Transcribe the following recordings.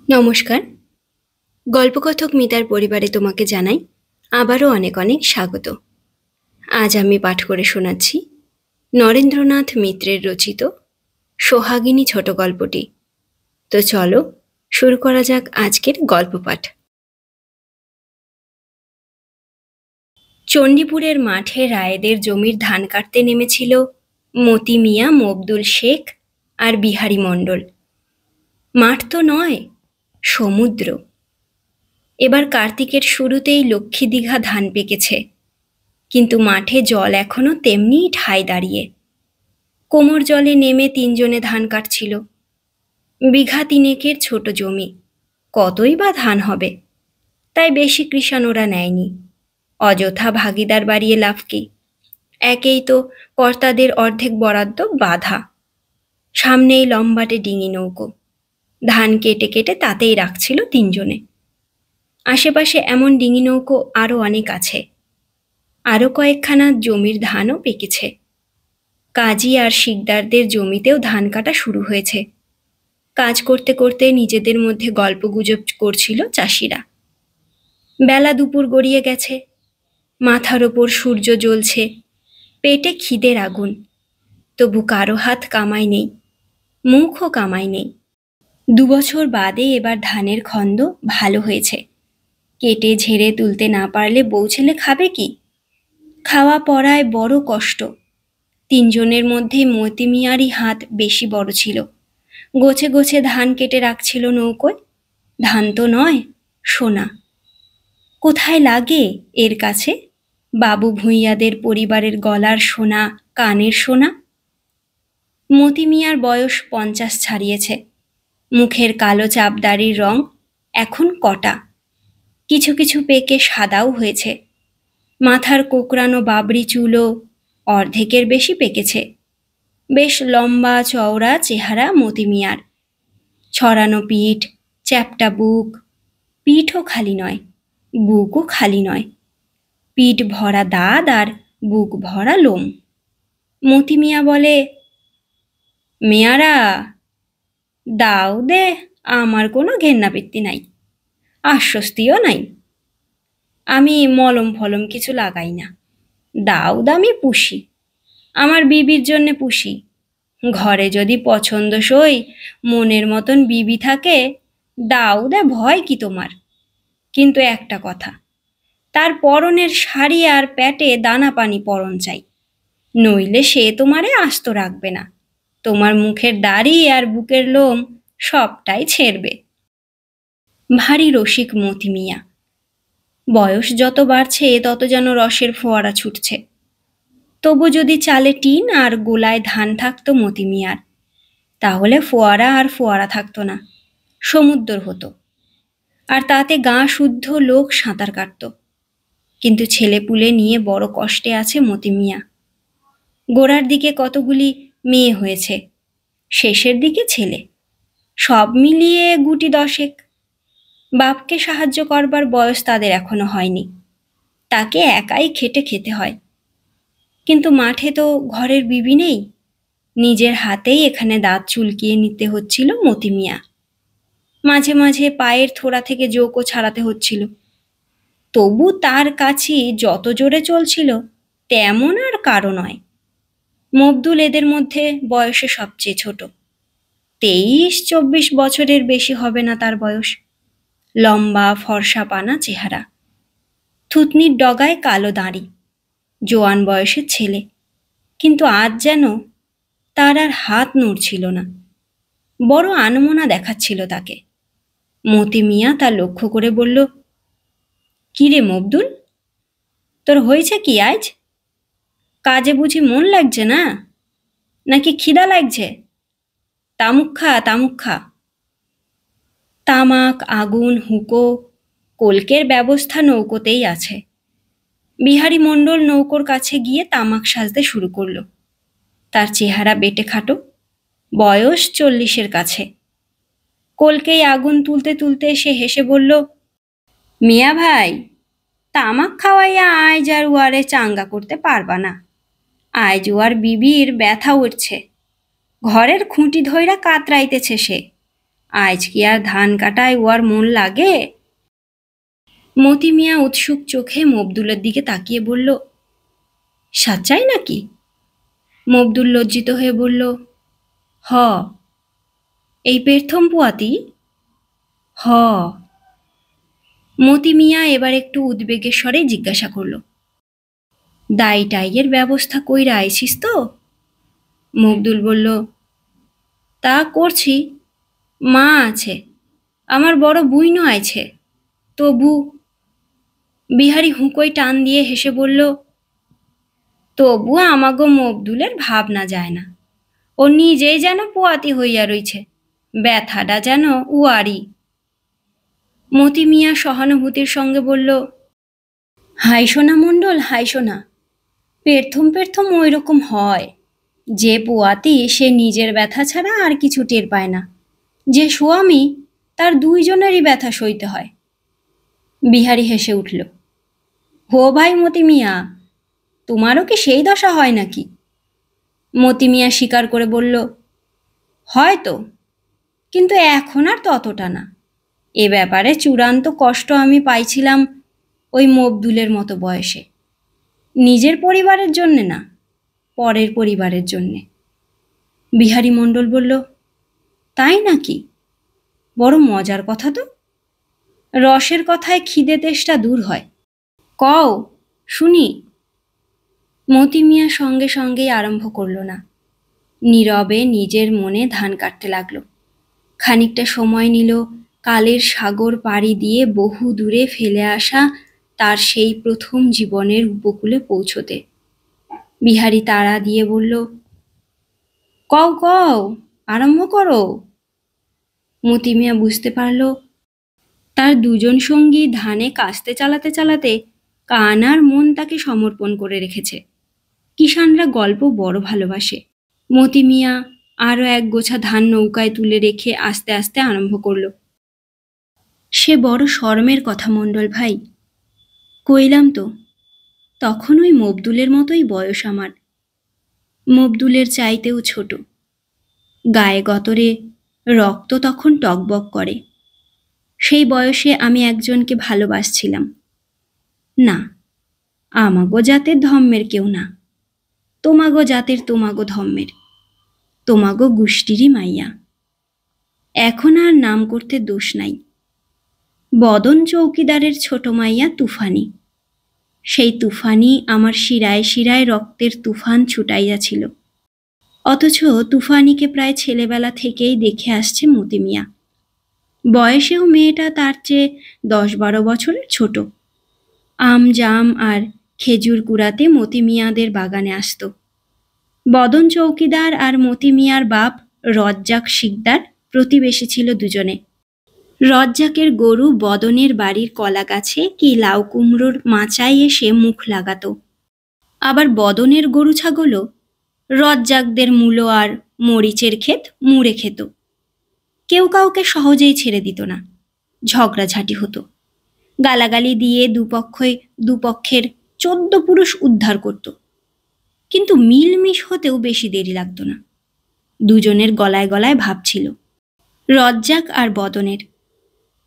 নমস্কার। গল্পকথক মিতার পরিবারে তোমাকে জানাই আবারও অনেক অনেক স্বাগত। আজ আমি পাঠ করে শোনাচ্ছি নরেন্দ্রনাথ মিত্রের রচিত সোহাগিনী ছোট গল্পটি। তো চলো শুরু করা যাক আজকের গল্প পাঠ। চণ্ডীপুরের মাঠে রায়েদের জমির ধান কাটতে নেমেছিল মতি মিয়া, মবদুল শেখ আর বিহারী মণ্ডল। মাঠ তো নয়, সমুদ্র। এবার কার্তিকের শুরুতেই লক্ষ্মী দীঘা ধান পেকেছে, কিন্তু মাঠে জল এখনো তেমনিই ঠায় দাঁড়িয়ে। কোমর জলে নেমে তিনজনে ধান কাটছিল। বিঘা তিনেকের ছোট জমি, কতই বা ধান হবে, তাই বেশি কৃষাণ ওরা নেয়নি। অযথা ভাগিদার বাড়িয়ে লাভ কি? একেই তো কর্তাদের অর্ধেক বরাদ্দ বাধা। সামনেই লম্বাটে ডিঙি নৌকো, ধান কেটে কেটে তাতেই রাখছিল তিনজনে। আশেপাশে এমন ডিঙি নৌকো আরও অনেক আছে। আরও কয়েকখানা জমির ধানও পেকেছে। কাজী আর শিকদারদের জমিতেও ধান কাটা শুরু হয়েছে। কাজ করতে করতে নিজেদের মধ্যে গল্পগুজব করছিল চাষিরা। বেলা দুপুর গড়িয়ে গেছে, মাথার ওপর সূর্য জ্বলছে, পেটে খিদের আগুন, তবু কারো হাত কামাই নেই, মুখও কামাই নেই। 2 বছর বাদে এবার ধানের খন্দ ভালো হয়েছে। কেটে ঝেড়ে তুলতে না পারলে বউ ছেলে খাবে কি? খাওয়া পড়ায় বড় কষ্ট। তিনজনের মধ্যে মতি মিয়ারই হাত বেশি বড় ছিল। গোছে গোছে ধান কেটে রাখছিল নৌকোয়। ধান তো নয়, সোনা। কোথায় লাগে এর কাছে বাবু ভূঁইয়াদের পরিবারের গলার সোনা, কানের সোনা? মতি মিয়ার বয়স 50 ছাড়িয়েছে। মুখের কালো চাপদাড়ির রং এখন কটা, কিছু কিছু পেকে সাদাও হয়েছে। মাথার কোকড়ানো বাবরি চুলও অর্ধেকের বেশি পেকেছে। বেশ লম্বা চওড়া চেহারা মতি মিয়ার। ছড়ানো পিঠ, চ্যাপ্টা বুক। পিঠও খালি নয়, বুকও খালি নয়। পিঠ ভরা দাঁত আর বুক ভরা লোম। মতি মিয়া বলে, মেয়ারা, দাও দে, আমার কোনো ঘেন্নাপিত্তি নাই, আশ্বস্তিও নাই। আমি মলম ফলম কিছু লাগাই না। দাউদ আমি পুষি, আমার বিবির জন্যে পুষি। ঘরে যদি পছন্দসই মনের মতন বিবি থাকে, দাউদে ভয় কি তোমার? কিন্তু একটা কথা, তার পরনের শাড়ি আর প্যাটে দানা পানি পরন চাই, নইলে সে তোমারে আস্ত রাখবে না। তোমার মুখের দাড়ি আর বুকের লোম সবটাই ছেড়বে। ভারী রসিক মতি মিয়া। বয়স যত বাড়ছে তত যেন রসের ফোয়ারা ছুটছে। তবু যদি চালে টিন আর গোলায় ধান থাকতো মতি মিয়ার, তাহলে ফোয়ারা আর ফোয়ারা থাকতো না, সমুদ্র হতো। আর তাতে গা শুদ্ধ লোক সাঁতার কাটত। কিন্তু ছেলেপুলে নিয়ে বড় কষ্টে আছে মতি মিয়া। গোড়ার দিকে কতগুলি মেয়ে হয়েছে, শেষের দিকে ছেলে, সব মিলিয়ে গুটি 10। বাপকে সাহায্য করবার বয়স তাদের এখনো হয়নি। তাকে একাই খেটে খেতে হয়। কিন্তু মাঠে তো ঘরের বিবি নেই। নিজের হাতেই এখানে দাঁত চুলকিয়ে নিতে হচ্ছিল মতি মিয়া। মাঝে মাঝে পায়ের থোড়া থেকে জোকও ছাড়াতে হচ্ছিল। তবু তার কাছেই যত জোরে চলছিল তেমন আর কারো নয়। মবদুল এদের মধ্যে বয়সে সবচেয়ে ছোট। 23-24 বছরের বেশি হবে না তার বয়স। লম্বা ফর্সা পানা চেহারা, থুতনির ডগায় কালো দাঁড়ি, জোয়ান বয়সের ছেলে। কিন্তু আজ যেন তার আর হাত নড়ছিল না, বড় আনমনা দেখাচ্ছিল তাকে। মতি মিয়া তা লক্ষ্য করে বলল, কি রে মবদুল, তোর হয়েছে কি আজ? কাজে বুঝি মন লাগছে না, নাকি খিদা লাগছে? তামুক খা, তামুক খা। তামাক, আগুন, হুঁকো, কলকের ব্যবস্থা নৌকোতেই আছে। বিহারী মণ্ডল নৌকোর কাছে গিয়ে তামাক সাজতে শুরু করলো। তার চেহারা বেটে খাটো, বয়স 40-এর কাছে। কলকেই আগুন তুলতে তুলতে সে হেসে বলল, মিয়া ভাই, তামাক খাওয়াইয়া আজ আর উয়ারে চাঙ্গা করতে পারবা না। আজ উয়ার বিবির ব্যথা উঠছে, ঘরের খুঁটি ধইরা কাতরাইতেছে সে। আজ কি আর ধান কাটায় ওর মন লাগে? মতি মিয়া উৎসুক চোখে মবদুলের দিকে তাকিয়ে বলল, সাচ্চাই নাকি? মবদুল লজ্জিত হয়ে বলল, হ। এই প্রথম পুয়াতি? হ। মতি মিয়া এবার একটু উদ্বেগের স্বরে জিজ্ঞাসা করল, দাই টাইয়ের ব্যবস্থা কইরা আইছিস তো? মবদুল বলল, তা করছি। মা আছে, আমার বড় বুইনও আছে, তবু। বিহারী হুঁকোয় টান দিয়ে হেসে বলল, তবু আমাগো মবদুলের ভাবনা যায় না। ও নিজেই যেন পোয়াতি হইয়া রইছে, ব্যথাটা যেন উয়ারি। মতি মিয়া সহানুভূতির সঙ্গে বলল, হাইসোনা মণ্ডল, হাইসোনা। প্রথম প্রথম ওই রকম হয়। যে পোয়াতি সে নিজের ব্যথা ছাড়া আর কিছু টের পায় না, যে স্বামী তার দুইজনেরই ব্যথা সইতে হয়। বিহারী হেসে উঠল, হো ভাই মতি মিয়া, তোমারও কি সেই দশা হয় নাকি? মতি মিয়া স্বীকার করে বলল, হয়তো, কিন্তু এখন আর ততটা না। এ ব্যাপারে চূড়ান্ত কষ্ট আমি পাইছিলাম ওই মবদুলের মতো বয়সে। নিজের পরিবারের জন্যে না, পরের পরিবারের জন্যে। বিহারী মণ্ডল বলল, তাই নাকি? বড় মজার কথা তো। রসের কথায় খিদে তেষ্টা দূর হয়। কও, শুনি। মতি মিয়া সঙ্গে সঙ্গেই আরম্ভ করল না, নীরবে নিজের মনে ধান কাটতে লাগলো। খানিকটা সময় নিল কালের সাগর পাড়ি দিয়ে বহু দূরে ফেলে আসা তার সেই প্রথম জীবনের উপকূলে পৌঁছতে। বিহারী তাড়া দিয়ে বলল, কও কও, আরম্ভ করো। মতি মিয়া বুঝতে পারল তার দুজন সঙ্গী ধানে কাস্তে চালাতে চালাতে কান আর মন তাকে সমর্পণ করে রেখেছে। কিষানরা গল্প বড় ভালোবাসে। মতি মিয়া আরও এক গোছা ধান নৌকায় তুলে রেখে আস্তে আস্তে আরম্ভ করল, সে বড় শরমের কথা মণ্ডল ভাই। কইলাম তো, তখন ওই মবদুলের মতোই বয়স আমার। মবদুলের চাইতেও ছোট। গায়ে গতরে রক্ত তখন টকবক করে। সেই বয়সে আমি একজনকে ভালোবাসছিলাম। না, আমাগো জাতের ধম্মের কেউ না, তোমাগো জাতের তোমাগো ধম্মের, তোমাগো গোষ্ঠীরই মাইয়া। এখন আর নাম করতে দোষ নাই। বদন চৌকিদারের ছোট মাইয়া তুফানি। সেই তুফানি আমার শিরায় শিরায় রক্তের তুফান ছুটাইয়াছিল। অথচ তুফানিকে প্রায় ছেলেবেলা থেকেই দেখে আসছে মতি মিয়া। বয়সেও মেয়েটা তার চেয়ে 10-12 বছরের ছোট। আম জাম আর খেজুর কুড়াতে মতি মিয়াদের বাগানে আসত। বদন চৌকিদার আর মতি মিয়ার বাপ রজ্জাক শিকদার প্রতিবেশী ছিল দুজনে। রজ্জাকের গরু বদনের বাড়ির কলা গাছে কি লাউ কুমড়োর মাচায় এসে মুখ লাগাত। আবার বদনের গরু ছাগলও রজ্জাকদের মূলো আর মরিচের ক্ষেত মুড়ে খেত। কেউ কাউকে সহজেই ছেড়ে দিত না, ঝগড়াঝাঁটি হতো। গালাগালি দিয়ে দুপক্ষের 14 পুরুষ উদ্ধার করত। কিন্তু মিলমিশ হতেও বেশি দেরি লাগতো না। দুজনের গলায় গলায় ভাব ছিল, রজ্জাক আর বদনের।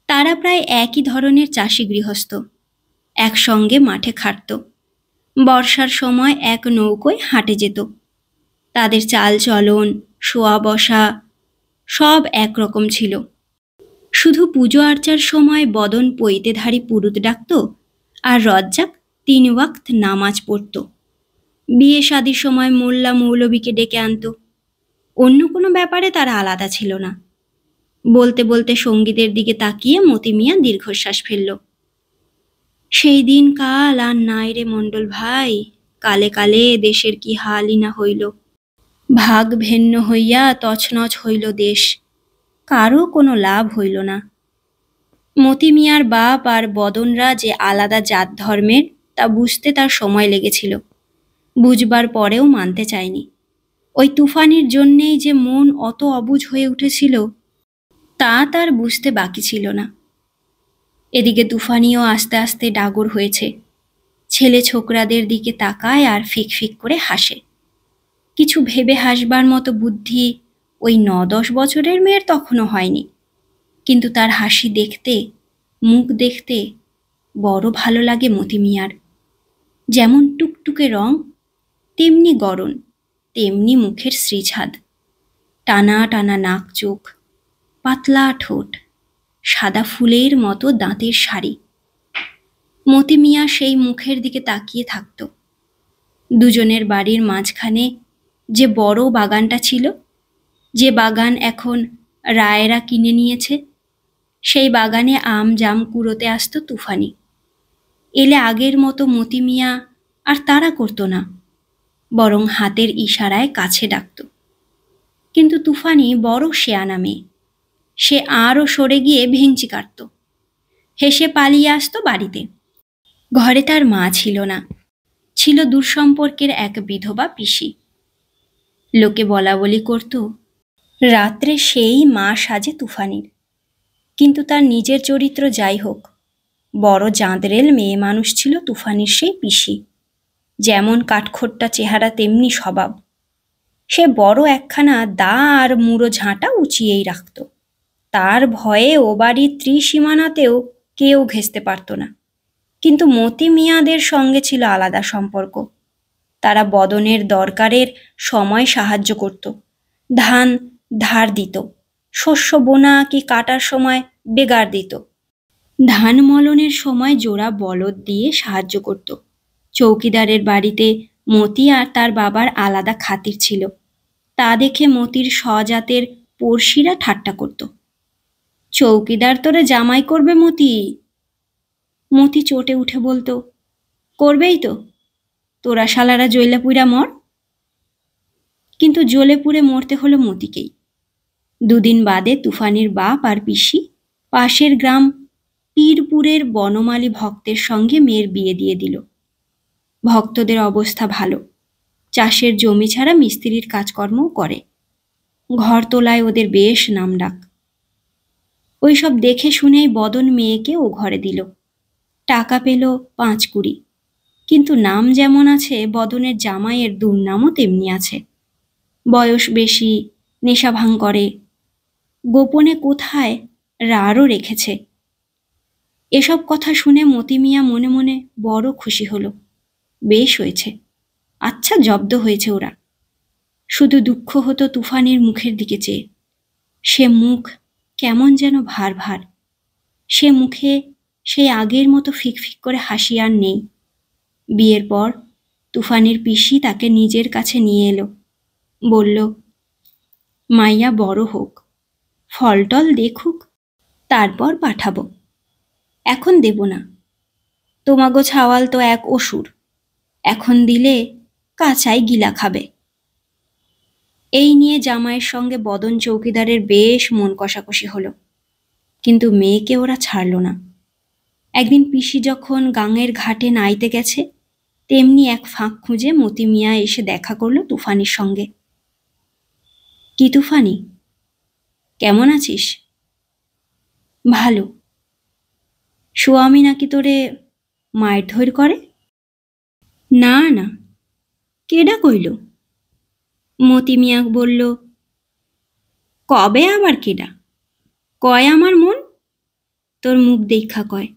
তারা প্রায় একই ধরনের চাষি গৃহস্থ, একসঙ্গে মাঠে খাটত। বর্ষার সময় এক নৌকোয় হাটে যেত। তাদের চাল চলন, শোয়া বসা সব একরকম ছিল। শুধু পুজো আর্চার সময় বদন পৈতেধারী পুরুত ডাকত, আর রজ্জাক 3 ওয়াক্ত নামাজ পড়ত। বিয়ে শাদির সময় মোল্লা মৌলবীকে ডেকে আনত। অন্য কোনো ব্যাপারে তারা আলাদা ছিল না। বলতে বলতে সঙ্গীদের দিকে তাকিয়ে মতি মিয়া দীর্ঘশ্বাস ফেলল। সেই দিন কাল আর নাই রে মণ্ডল ভাই। কালে কালে দেশের কি হালই না হইল। ভাগ ভিন্ন হইয়া তছনছ হইল দেশ, কারও কোনো লাভ হইল না। মতি মিয়ার বাপ আর বদনরা যে আলাদা জাত ধর্মের তা বুঝতে তার সময় লেগেছিল। বুঝবার পরেও মানতে চায়নি। ওই তুফানির জন্যেই যে মন অত অবুঝ হয়ে উঠেছিল তা তার বুঝতে বাকি ছিল না। এদিকে তুফানিও আস্তে আস্তে ডাগর হয়েছে। ছেলে ছোকরাদের দিকে তাকায় আর ফিক ফিক করে হাসে। কিছু ভেবে হাসবার মতো বুদ্ধি ওই 9-10 বছরের মেয়ের তখনও হয়নি। কিন্তু তার হাসি দেখতে, মুখ দেখতে বড় ভালো লাগে মতি মিয়ার। যেমন টুকটুকে রং, তেমনি গড়ন, তেমনি মুখের শ্রীছাদ, টানা টানা নাক চোখ, পাতলা ঠোঁট, সাদা ফুলের মতো দাঁতের শাড়ি। মতি মিয়া সেই মুখের দিকে তাকিয়ে থাকত। দুজনের বাড়ির মাঝখানে যে বড় বাগানটা ছিল, যে বাগান এখন রায়েরা কিনে নিয়েছে, সেই বাগানে আম জাম কুড়োতে আসতো তুফানি। এলে আগের মতো মতি মিয়া আর তাড়া করতো না, বরং হাতের ইশারায় কাছে ডাকত। কিন্তু তুফানি বড় শেয়ানা মেয়ে, সে আরও সরে গিয়ে ভেঙচি কাটত, হেসে পালিয়ে আসতো বাড়িতে। ঘরে তার মা ছিল না, ছিল দূরসম্পর্কের এক বিধবা পিসি। লোকে বলা বলি করত, রাত্রে সেই মা সাজে তুফানির। কিন্তু তার নিজের চরিত্র যাই হোক, বড় জাঁদরেল মেয়ে মানুষ ছিল তুফানির সেই পিসি। যেমন কাঠখোট্টা চেহারা তেমনি স্বভাব। সে বড় একখানা দা আর মুড়ো ঝাঁটা উঁচিয়েই রাখত। তার ভয়ে ও বাড়ির ত্রিসীমানাতেও কেউ ঘেঁষতে পারত না। কিন্তু মতি মিয়াদের সঙ্গে ছিল আলাদা সম্পর্ক। তারা বদনের দরকারের সময় সাহায্য করত, ধান ধার দিত, শস্য বোনা কি কাটার সময় বেগার দিত, ধান মলনের সময় জোড়া বলদ দিয়ে সাহায্য করত। চৌকিদারের বাড়িতে মতি আর তার বাবার আলাদা খাতির ছিল, তা দেখে মতির স্বজাতের পড়শিরা ঠাট্টা করত। চৌকিদার তোরে জামাই করবে মতি। মতি চটে উঠে বলতো, করবেই তো, তোরা শালারা জৈলা পুইরা মর। কিন্তু জ্বলে পুড়ে মরতে হলো মতিকেই। দুদিন বাদে তুফানির বাপ আর পিসি পাশের গ্রাম পীরপুরের বনমালী ভক্তের সঙ্গে মেয়ের বিয়ে দিয়ে দিল। ভক্তদের অবস্থা ভালো, চাষের জমি ছাড়া মিস্ত্রির কাজকর্মও করে। ঘর তোলায় ওদের বেশ নামডাক। ওইসব দেখে শুনেই বদন মেয়েকে ও ঘরে দিল। টাকা পেল 5 কুড়ি, কিন্তু নাম যেমন আছে, বদনের জামাইয়ের দুর্নামও তেমনি আছে। বয়স বেশি, নেশা ভাঙ করে, গোপনে কোথায় রারও রেখেছে। এসব কথা শুনে মতি মিয়া মনে মনে বড় খুশি হলো। বেশ হয়েছে, আচ্ছা জব্দ হয়েছে ওরা। শুধু দুঃখ হতো তুফানের মুখের দিকে চেয়ে। সে মুখ কেমন যেন ভার ভার। সে মুখে সেই আগের মতো ফিকফিক করে হাসি আর নেই। বিয়ের পর তুফানের পিসি তাকে নিজের কাছে নিয়ে এলো। বলল, মাইয়া বড় হোক, ফলটল দেখুক, তারপর পাঠাবো। এখন দেব না, তোমাগো ছাওয়াল তো এক অসুর, এখন দিলে কাঁচাই গিলা খাবে। এই নিয়ে জামাইয়ের সঙ্গে বদন চৌকিদারের বেশ মন কষাকষি হলো, কিন্তু মেয়েকে ওরা ছাড়ল না। একদিন পিসি যখন গাঙের ঘাটে নাইতে গেছে, তেমনি এক ফাঁক খুঁজে মতি মিয়া এসে দেখা করলো তুফানির সঙ্গে। কি তুফানি, কেমন আছিস? ভালো। স্বামী নাকি তোরে মায়ের ধৈর করে? না না, কেডা কইল? মতি মিয়া বলল, কবে আবার কেডা কয়? আমার মন, তোর মুখ দেখা কয়।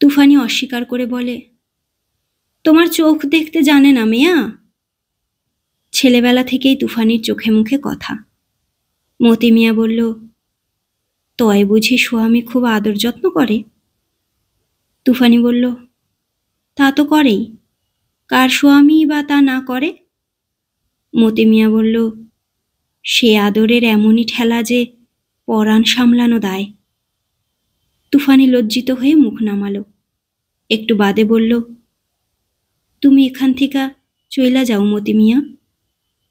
তুফানি অস্বীকার করে বলে, তোমার চোখ দেখতে জানে না মেয়া। ছেলেবেলা থেকেই তুফানির চোখে মুখে কথা। মতি মিয়া বলল, তয় বুঝি স্বামী খুব আদর যত্ন করে? তুফানি বলল, তা তো করেই, কার স্বামী বা তা না করে? মতি মিয়া বলল, সে আদরের এমনই ঠেলা যে পরাণ সামলানো দায়। তুফানি লজ্জিত হয়ে মুখ নামালো। একটু বাদে বলল, তুমি এখান থেকে চইলা যাও মতি মিয়া,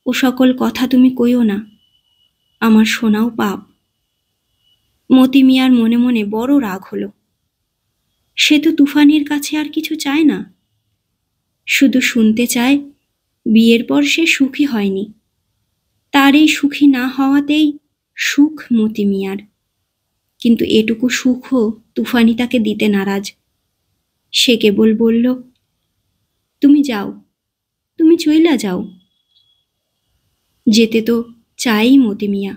ও সকল কথা তুমি কইও না, আমার শোনাও পাপ। মতি মিয়ার মনে মনে বড় রাগ হলো। সে তো তুফানির কাছে আর কিছু চায় না, শুধু শুনতে চায় বিয়ের পর সে সুখী হয়নি। তার এই সুখী না হওয়াতেই সুখ মতি মিয়ার। কিন্তু এটুকু সুখও তুফানি তাকে দিতে নারাজ। সে কেবল বলল, তুমি যাও, তুমি চইলা যাও। যেতে তো চাই মতি মিয়া,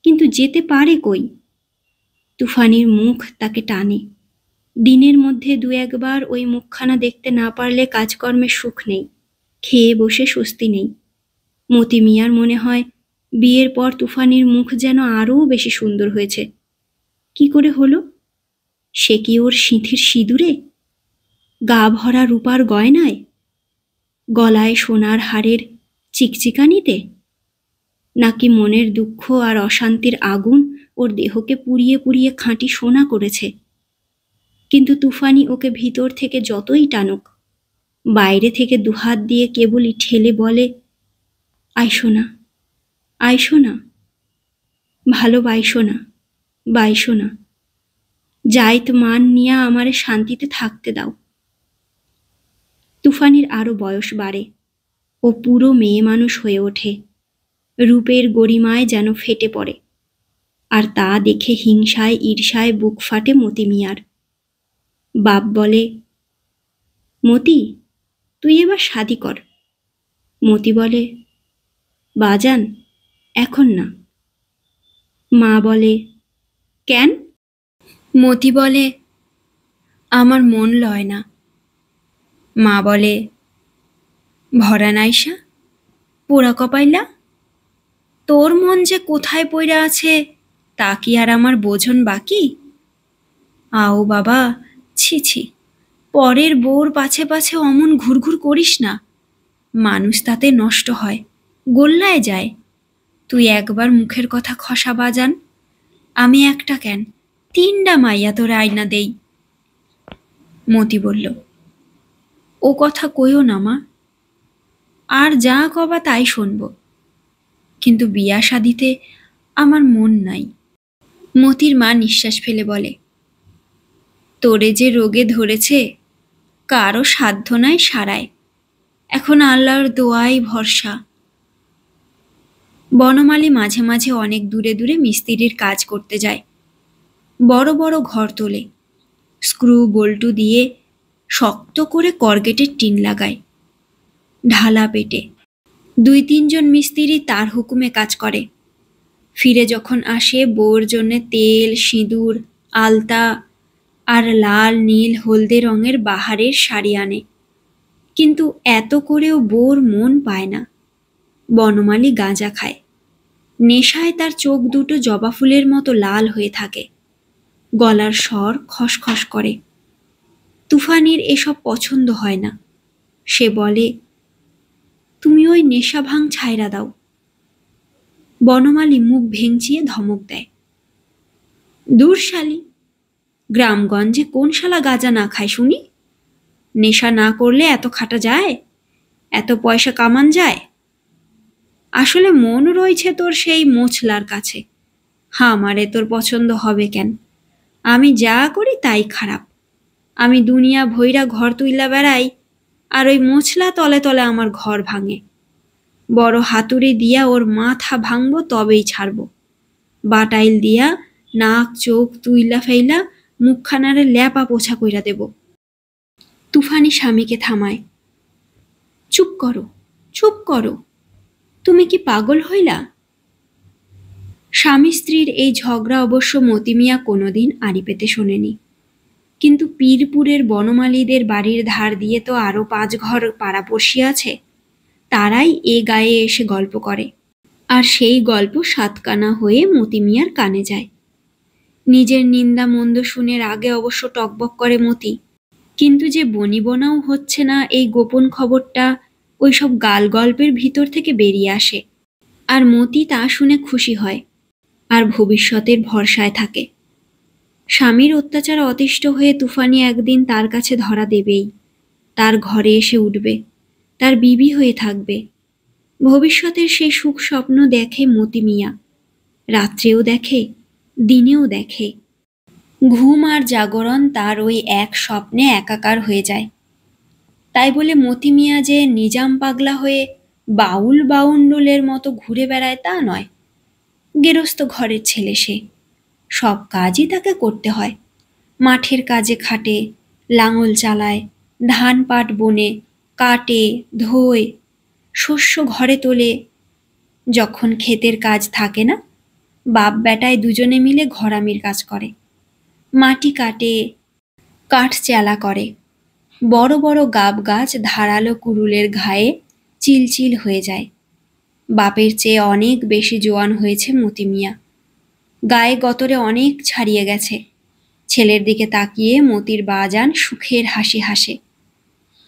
কিন্তু যেতে পারে কই? তুফানির মুখ তাকে টানে। দিনের মধ্যে দু একবার ওই মুখখানা দেখতে না পারলে কাজকর্মের সুখ নেই, খেয়ে বসে স্বস্তি নেই। মতি মিয়ার মনে হয় বিয়ের পর তুফানির মুখ যেন আরও বেশি সুন্দর হয়েছে। কি করে হলো? সে কি ওর সিঁথির সিঁদুরে, গা ভরা রূপার গয়নায়, গলায় সোনার হাড়ের চিকচিকানিতে, নাকি মনের দুঃখ আর অশান্তির আগুন ওর দেহকে পুড়িয়ে পুড়িয়ে খাঁটি সোনা করেছে? কিন্তু তুফানি ওকে ভিতর থেকে যতই টানুক, বাইরে থেকে দুহাত দিয়ে কেবলই ঠেলে বলে, আইসো না, আইসো না, ভালোবাইসো না, বাইসো না, যাইত মান নিয়া আমারে শান্তিতে থাকতে দাও। তুফানির আরো বয়স বাড়ে, ও পুরো মেয়ে মানুষ হয়ে ওঠে, রূপের গরিমায় যেন ফেটে পড়ে। আর তা দেখে হিংসায় ঈর্ষায় বুক ফাটে মতি মিয়ার। বাপ বলে, মতি, তুই এবার শাদি কর। মতি বলে, বাজান, এখন না। মা বলে, কেন? মতি বলে, আমার মন লয় না। মা বলে, ভরা নাইসা, পোড়া কপাইলা, তোর মন যে কোথায় পইরা আছে তা কি আর আমার বোঝন বাকি? আও বাবা, ছি ছি, পরের বউর পাছে পাছে অমন ঘুরঘুর করিস না। মানুষ তাতে নষ্ট হয়, গোল্লায় যায়। তুই একবার মুখের কথা খসা বাজান, আমি একটা কেন, 3টা মাইয়া তোর আয়না দেই। মতি বলল, ও কথা কইও না মা, আর যা কবা তাই শুনব, কিন্তু বিয়া শাদিতে আমার মন নাই। মতির মা নিঃশ্বাস ফেলে বলে, তোরে যে রোগে ধরেছে কারো সাধ্য নাই সারায়, এখন আল্লাহর দোয়াই ভরসা। বনমালী মাঝে মাঝে অনেক দূরে দূরে মিস্ত্রির কাজ করতে যায়। বড় বড় ঘর তোলে, স্ক্রু বল্টু দিয়ে শক্ত করে করগেটের টিন লাগায়, ঢালা পেটে 2-3 জন মিস্ত্রি তার হুকুমে কাজ করে। ফিরে যখন আসে বউর জন্যে তেল, সিঁদুর, আলতা আর লাল নীল হলদে রঙের বাহারের শাড়ি আনে। কিন্তু এত করেও বউর মন পায় না। বনমালী গাঁজা খায়, নেশায় তার চোখ দুটো জবা ফুলের মতো লাল হয়ে থাকে, গলার স্বর খসখস করে। তুফানির এসব পছন্দ হয় না। সে বলে, তুমি ওই নেশা ভাঙ ছাইরা দাও। বনমালী মুখ ভেঙচিয়ে ধমক দেয়, দূর শালি, গ্রামগঞ্জে কোন শালা গাঁজা না খায় শুনি? নেশা না করলে এত খাটা যায়, এত পয়সা কামান যায়? আসলে মন রয়েছে তোর সেই মোছলার কাছে। আমারে তোর পছন্দ হবে কেন? আমি যা করি তাই খারাপ। আমি দুনিয়া ভৈরা ঘর তুইলা বেড়াই, আর ওই মোছলা তলে তলে আমার ঘর ভাঙে। বড় হাতুড়ি দিয়া ওর মাথা ভাঙবো তবেই ছাড়ব। বাটাইল দিয়া নাক চোখ তুইলা ফেইলা মুখখানারে ল্যাপা পোছা কইরা দেব। তুফানি স্বামীকে থামায়, চুপ করো, চুপ করো, তুমি কি পাগল হইলা? স্বামী স্ত্রীর এই ঝগড়া অবশ্য মতি মিয়া কোনোদিন আড়ি পেতে শোনেনি। কিন্তু পীরপুরের বনমালীদের বাড়ির ধার দিয়ে তো আরো 5 ঘর পাড়াপড়শি আছে, তারাই এ গায়ে এসে গল্প করে। আর সেই গল্প 7 কানা হয়ে মতি মিয়ার কানে যায়। নিজের নিন্দা মন্দ শুনে রাগে অবশ্য টকবক করে মতি, কিন্তু যে বনিবনাও হচ্ছে না এই গোপন খবরটা ওইসব গাল গল্পের ভিতর থেকে বেরিয়ে আসে। আর মতি তা শুনে খুশি হয়, আর ভবিষ্যতের ভরসায় থাকে। স্বামীর অত্যাচার অতিষ্ঠ হয়ে তুফানি একদিন তার কাছে ধরা দেবেই, তার ঘরে এসে উঠবে, তার বিবি হয়ে থাকবে। ভবিষ্যতের সেই সুখ স্বপ্ন দেখে মতি মিয়া, রাত্রেও দেখে, দিনেও দেখে। ঘুম আর জাগরণ তার ওই এক স্বপ্নে একাকার হয়ে যায়। তাই বলে মতি মিয়া যে নিজাম পাগলা হয়ে বাউল বাউন্ডুলের মতো ঘুরে বেড়ায় তা নয়। গেরস্ত ঘরের ছেলে সে, সব কাজই তাকে করতে হয়। মাঠের কাজে খাটে, লাঙল চালায়, ধান পাট বোনে, কাটে, ধোয়, শস্য ঘরে তোলে। যখন ক্ষেতের কাজ থাকে না, বাপ বেটায় দুজনে মিলে ঘরামির কাজ করে। মাটি কাটে, কাঠ চেলা করে। বড় বড় গাব গাছ ধারালো কুড়ুলের ঘায়ে চিলচিল হয়ে যায়। বাপের চেয়ে অনেক বেশি জোয়ান হয়েছে মতি মিয়া। গায়ে গতরে অনেক ছাড়িয়ে গেছে। ছেলের দিকে তাকিয়ে মতির বাজান সুখের হাসি হাসে।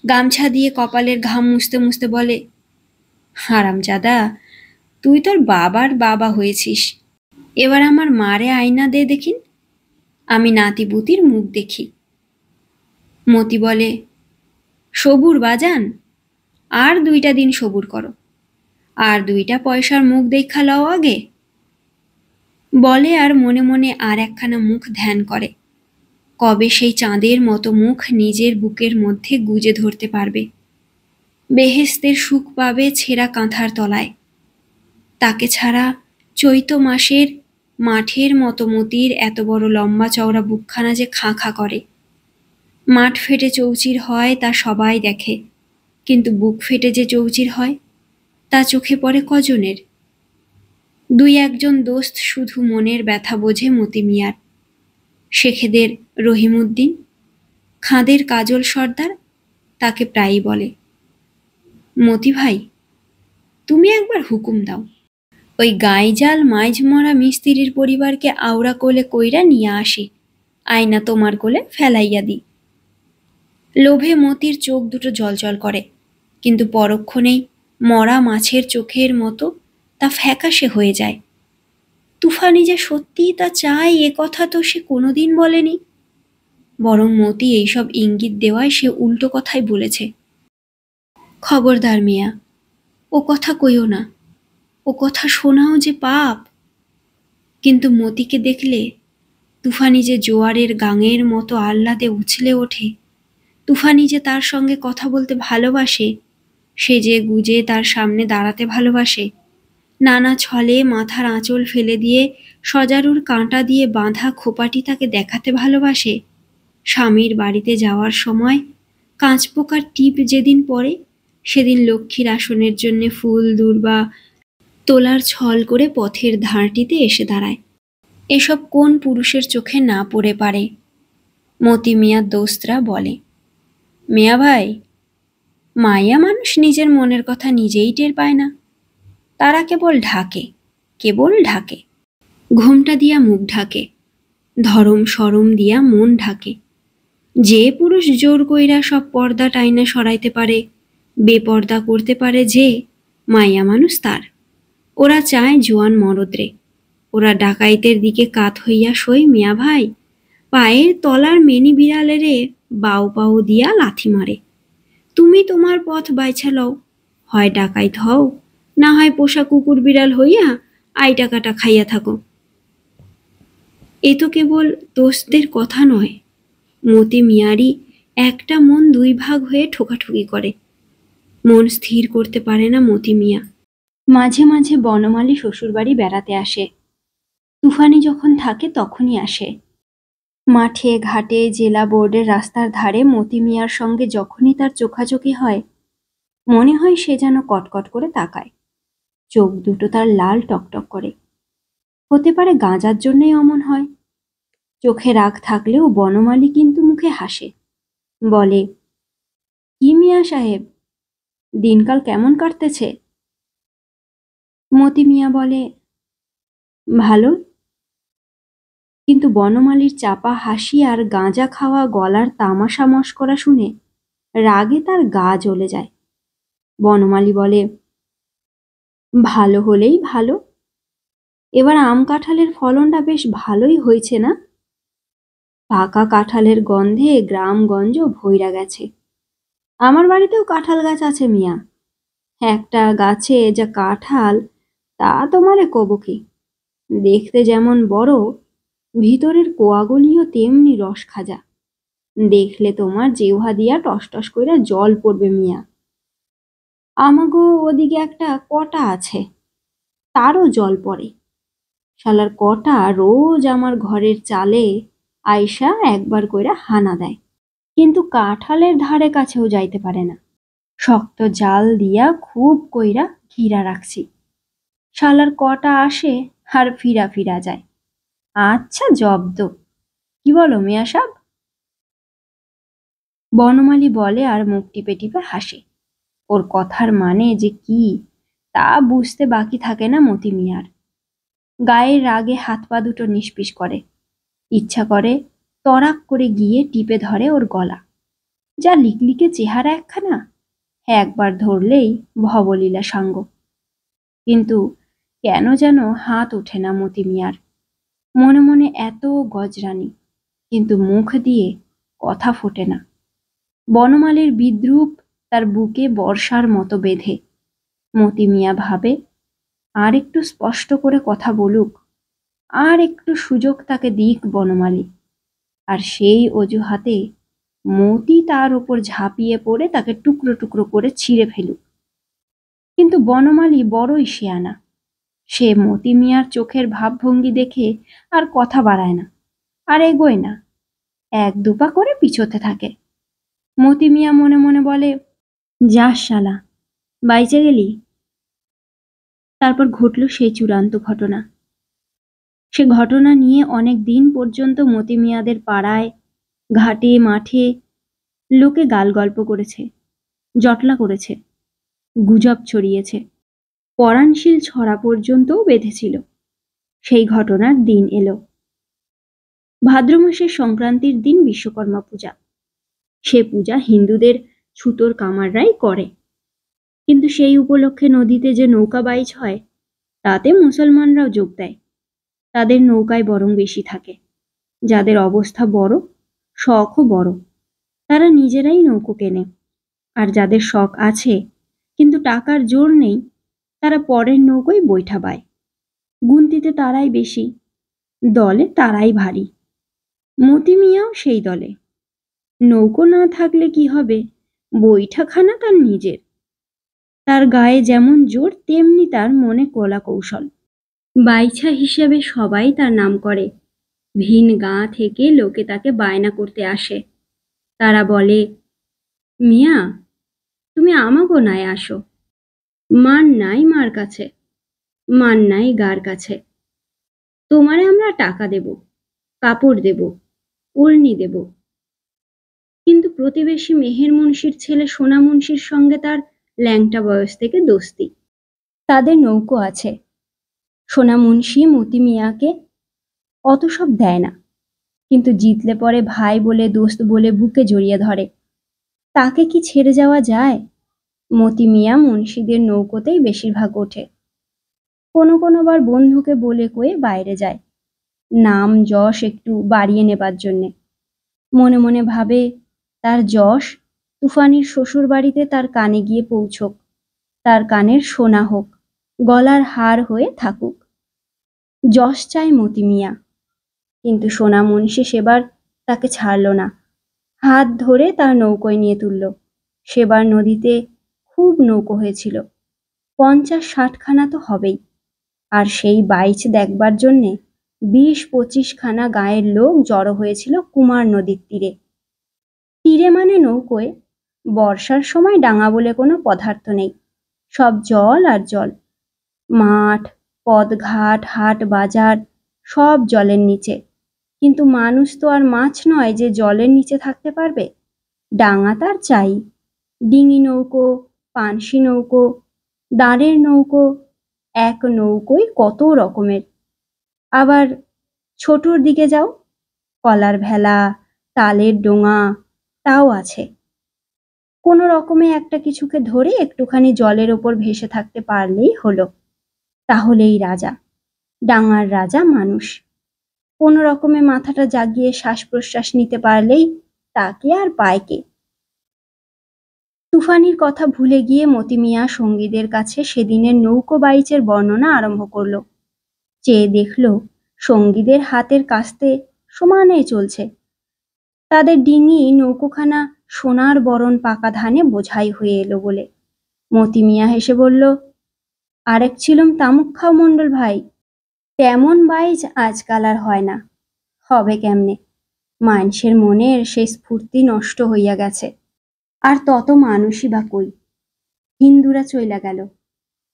গামছা দিয়ে কপালের ঘাম মুছতে মুছতে বলে, হারামজাদা, তুই তোর বাবার বাবা হয়েছিস। এবার আমার মারে আয়না দে দেখিন, আমি নাতিপুতির মুখ দেখি। মতি বলে, সবুর বাজান, আর 2টা দিন সবুর করো, আর 2টা পয়সার মুখ দেখা লও আগে। বলে আর মনে মনে আর একখানা মুখ ধ্যান করে। কবে সেই চাঁদের মতো মুখ নিজের বুকের মধ্যে গুজে ধরতে পারবে। বেহেস্তের সুখ পাবে ছেঁড়া কাঁথার তলায়। তাকে ছাড়া চৈত মাসের মাঠের মতো মতির এত বড় লম্বা চওড়া বুকখানা যে খাঁ খাঁ করে। মাঠ ফেটে চৌচির হয় তা সবাই দেখে, কিন্তু বুক ফেটে যে চৌচির হয় তা চোখে পড়ে কজনের? 2-1জন দোস্ত শুধু মনের ব্যথা বোঝে মতি মিয়ার। শেখেদের রহিমউদ্দিন, খাঁদের কাজল সর্দার তাকে প্রায়ই বলে, মতি ভাই, তুমি একবার হুকুম দাও, ওই গাইজাল মাইজমরা মিস্ত্রির পরিবারকে আওড়া কোলে কইরা নিয়ে আসি, আয়না তোমার কোলে ফেলাইয়া দি। লোভে মতির চোখ দুটো জলজল করে, কিন্তু পরক্ষণেই মরা মাছের চোখের মতো তা ফ্যাকাশে হয়ে যায়। তুফানি যে সত্যিই তা চায় এ কথা তো সে কোনোদিন বলেনি, বরং মতি এইসব ইঙ্গিত দেওয়ায় সে উল্টো কথাই বলেছে। খবরদার মিয়া, ও কথা কইও না, ও কথা শোনাও যে পাপ। কিন্তু মতিকে দেখলে তুফানি যে জোয়ারের গাঙের মতো আহ্লাদে উছলে ওঠে, তুফানি যে তার সঙ্গে কথা বলতে ভালোবাসে, সে যে গুজে তার সামনে দাঁড়াতে ভালোবাসে, নানা ছলে মাথার আঁচল ফেলে দিয়ে সজারুর কাঁটা দিয়ে বাঁধা খোপাটি তাকে দেখাতে ভালোবাসে, স্বামীর বাড়িতে যাওয়ার সময় কাঁচপোকার টিপ যেদিন পড়ে সেদিন লক্ষ্মীর আসনের জন্যে ফুল দূর্বা তোলার ছল করে পথের ধারটিতে এসে দাঁড়ায়। এসব কোন পুরুষের চোখে না পড়ে পারে? মতি মিয়ার দোস্তরা বলে, মিয়া ভাই, মাইয়া মানুষ নিজের মনের কথা নিজেই টের পায় না, তারা কেবল ঢাকে, কেবল ঢাকে। ঘোমটা দিয়া মুখ ঢাকে, ধরম সরম দিয়া মন ঢাকে। যে পুরুষ জোর কইরা সব পর্দা টাইনা সরাইতে পারে, বেপর্দা করতে পারে যে মাইয়া মানুষ তার। ওরা চায় জোয়ান মরদরে, ওরা ডাকাইতের দিকে কাত হইয়া সই মিয়া ভাই, পায়ের তলার মেনি বিড়ালেরে বাউ পাউ দিয়া লাথি মারে। তুমি তোমার পথ বাইছা লও, হয় ডাকাইত হও, না হয় পোষা কুকুর বিড়াল হইয়া আইটা কাটা খাইয়া থাকো। এ তো কেবল দোষদের কথা নয়, মতি মিয়ারই একটা মন 2 ভাগ হয়ে ঠোকাঠুকি করে। মন স্থির করতে পারে না মতি মিয়া। মাঝে মাঝে বনমালী শ্বশুরবাড়ি বেড়াতে আসে। তুফানি যখন থাকে তখনই আসে। মাঠে ঘাটে জেলা বোর্ডের রাস্তার ধারে মতি মিয়ার সঙ্গে যখনই তার চোখাচোখি হয়, মনে হয় সে যেন কটকট করে তাকায়। চোখ দুটো তার লাল টকটক করে। হতে পারে গাঁজার জন্যই অমন হয়। চোখে রাগ থাকলেও বনমালী কিন্তু মুখে হাসে, বলে, কি মিয়া সাহেব, দিনকাল কেমন কাটতেছে? মতি মিয়া বলে, ভালো। কিন্তু বনমালীর চাপা হাসি আর গাঁজা খাওয়া গলার তামাশা মশকরা শুনে রাগে তার গা জ্বলে যায়। বনমালী বলে, ভালো হলেই ভালো। এবার আম কাঁঠালের ফলনটা বেশ ভালোই হয়েছে না? পাকা কাঁঠালের গন্ধে গ্রামগঞ্জ ভইরা গেছে। আমার বাড়িতেও কাঁঠাল গাছ আছে মিয়া। একটা গাছে যা কাঁঠাল তা তোমারে কব কি। দেখতে যেমন বড়, ভিতরের কোয়াগুলিও তেমনি রস খাজা। দেখলে তোমার জিহ্বা দিয়া টস টস কইরা জল পড়বে মিয়া। আমাগো ওদিকে একটা কটা আছে, তারও জল পড়ে। শালার কটা রোজ আমার ঘরের চালে আইসা একবার কইরা হানা দেয়, কিন্তু কাঁঠালের ধারে কাছেও যাইতে পারে না। শক্ত জাল দিয়া খুব কইরা ঘিরা রাখছি। শালার কটা আসে আর ফিরা ফিরা যায়। আচ্ছা জব্দ। কি বলো মিয়া সাব? বনমালী বলে আর মুখ টিপে টিপে হাসে। ওর কথার মানে যে কি তা বুঝতে বাকি থাকে না মতি মিয়ার। গায়ের রাগে হাত পা দুটো নিষ্পিস করে। ইচ্ছা করে তড়াক করে গিয়ে টিপে ধরে ওর গলা। যা লিকলিকে চেহারা একখানা, একবার ধরলেই ভবলীলা সাঙ্গ। কিন্তু কেন যেন হাত ওঠে না মতি মিয়ার। মনে মনে এত গজরানি, কিন্তু মুখ দিয়ে কথা ফোটে না। বনমালীর বিদ্রূপ তার বুকে বর্ষার মতো বেঁধে। মতি মিয়া ভাবে আর একটু স্পষ্ট করে কথা বলুক, আর একটু সুযোগ তাকে দিক বনমালী। আর সেই অজুহাতে মতি তার ওপর ঝাঁপিয়ে পড়ে তাকে টুকরো টুকরো করে ছিঁড়ে ফেলুক। কিন্তু বনমালী বড়ই শেয়ানা। সে মতি মিয়ার চোখের ভাবভঙ্গি দেখে আর কথা বাড়ায় না, আর এগোয় না, এক দুপা করে পিছোতে থাকে। মতি মিয়া মনে মনে বলে, যাস শালা, বাইচে গেলি। তারপর ঘটল সেই চূড়ান্ত ঘটনা। সে ঘটনা নিয়ে অনেক দিন পর্যন্ত মতি মিয়াদের পাড়ায়, ঘাটে, মাঠে লোকে গাল গল্প করেছে, জটলা করেছে, গুজব ছড়িয়েছে, পরাণশীল ছড়া পর্যন্তও বেঁধেছিল। সেই ঘটনার দিন এলো। ভাদ্র মাসের সংক্রান্তির দিন বিশ্বকর্মা পূজা। সে পূজা হিন্দুদের ছুতোর কামাররাই করে, কিন্তু সেই উপলক্ষে নদীতে যে নৌকা বাইচ হয় তাতে মুসলমানরাও যোগ দেয়। তাদের নৌকায় বরং বেশি থাকে। যাদের অবস্থা বড়, শখও বড়, তারা নিজেরাই নৌকো কেনে। আর যাদের শখ আছে কিন্তু টাকার জোর নেই, তারা পরের নৌকোয় বৈঠা বায়। গুনতিতে তারাই বেশি, দলে তারাই ভারী। মতি মিয়াও সেই দলে। নৌকো না থাকলে কি হবে, বৈঠাখানা তার নিজের। তার গায়ে যেমন জোর তেমনি তার মনে কলা কৌশল। বাইছা হিসেবে সবাই তার নাম করে। ভিন গাঁ থেকে লোকে তাকে বায়না করতে আসে। তারা বলে, মিয়া তুমি আমাগো নাই আসো। মান নাই মার কাছে, মান নাই গার কাছে। তোমারে আমরা টাকা দেব, কাপড় দেব, ওড়নি দেব। কিন্তু প্রতিবেশী মেহের মুন্সির ছেলে সোনা মুন্সির সঙ্গে তার ল্যাংটা বয়স থেকে দোস্তি। তাদের নৌকো আছে। সোনা মুন্সি মতি মিয়াকে অত সব দেয় না, কিন্তু জিতলে পরে ভাই বলে দোস্ত বলে বুকে জড়িয়ে ধরে। তাকে কি ছেড়ে যাওয়া যায়? মতি মিয়া মুন্সিদের নৌকোতেই বেশিরভাগ ওঠে। কোনো কোনোবার বন্ধুকে বলে কয়ে বাইরে যায়, নাম যশ একটু বাড়িয়ে নেবার জন্যে। মনে মনে ভাবে তার যশ তুফানির শ্বশুর বাড়িতে তার কানে গিয়ে পৌঁছোক, তার কানের সোনা হোক, গলার হার হয়ে থাকুক। যশ চায় মতি মিয়া, কিন্তু সোনা মুন্সি সেবার তাকে ছাড়ল না। হাত ধরে তার নৌকোয় নিয়ে তুলল। সেবার নদীতে খুব নৌকো হয়েছিল, 50-60 খানা তো হবেই। আর সেই বাইচ দেখবার জন্যে 20-25 খানা গাঁয়ের লোক জড়ো হয়েছিল কুমার নদীর তীরে। তীরে মানে নৌকোয়। বর্ষার সময় ডাঙা বলে কোনো পদার্থ নেই, সব জল আর জল। মাঠ, পদঘাট, হাট বাজার সব জলের নিচে। কিন্তু মানুষ তো আর মাছ নয় যে জলের নিচে থাকতে পারবে। ডাঙা তার চাই। ডিঙি নৌকো, পানসি নৌকো, দাঁড়ের নৌকো, এক নৌকোই কত রকমের। আবার ছোটর দিকে যাও, কলার ভেলা, তালের ডোঙা, তাও আছে। কোনো রকমে একটা কিছুকে ধরে একটুখানি জলের ওপর ভেসে থাকতে পারলেই হলো, তাহলেই রাজা। ডাঙার রাজা মানুষ। কোনো রকমে মাথাটা জাগিয়ে শ্বাস প্রশ্বাস নিতে পারলেই তাকে আর পায় কে। তুফানির কথা ভুলে গিয়ে মতি মিয়া সঙ্গীদের কাছে সেদিনের নৌকো বাইচের বর্ণনা আরম্ভ করল। চেয়ে দেখল সঙ্গীদের হাতের কাস্তে সমানে চলছে। তাদের ডিঙি নৌকোখানা সোনার বরণ পাকা ধানে বোঝাই হয়ে এলো বলে। মতি মিয়া হেসে বলল, আরেক ছিলুম তামুক খাও মণ্ডল ভাই, তেমন বাইচ আজকাল আর হয় না। হবে কেমনে? মানুষের মনের সেই স্ফূর্তি নষ্ট হইয়া গেছে। আর তত মানুষই বা কই? হিন্দুরা চইলা গেল,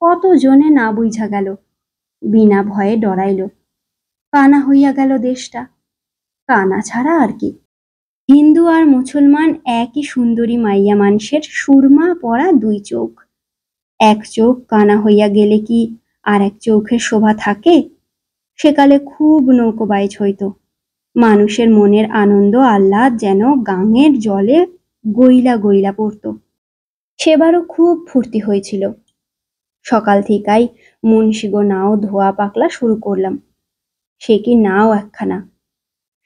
কত জনে না বুঝা গেল, বিনা ভয়ে ডরাইল। কানা হইয়া গেল দেশটা। কানা ছাড়া আর কি। হিন্দু আর মুসলমান একই সুন্দরী মাইয়া মানুষের সুরমা পরা দুই চোখ। এক চোখ কানা হইয়া গেলে কি আর এক চোখের শোভা থাকে? সেকালে খুব নৌকো বাইচ হইত। মানুষের মনের আনন্দ আহ্লাদ যেন গাঙের জলে গইলা গইলা পড়ত। সেবারও খুব ফুর্তি হয়েছিল। সকাল থেকাই মুন্সিগো নাও ধোয়া পাকলা শুরু করলাম। সে কি নাও একখানা,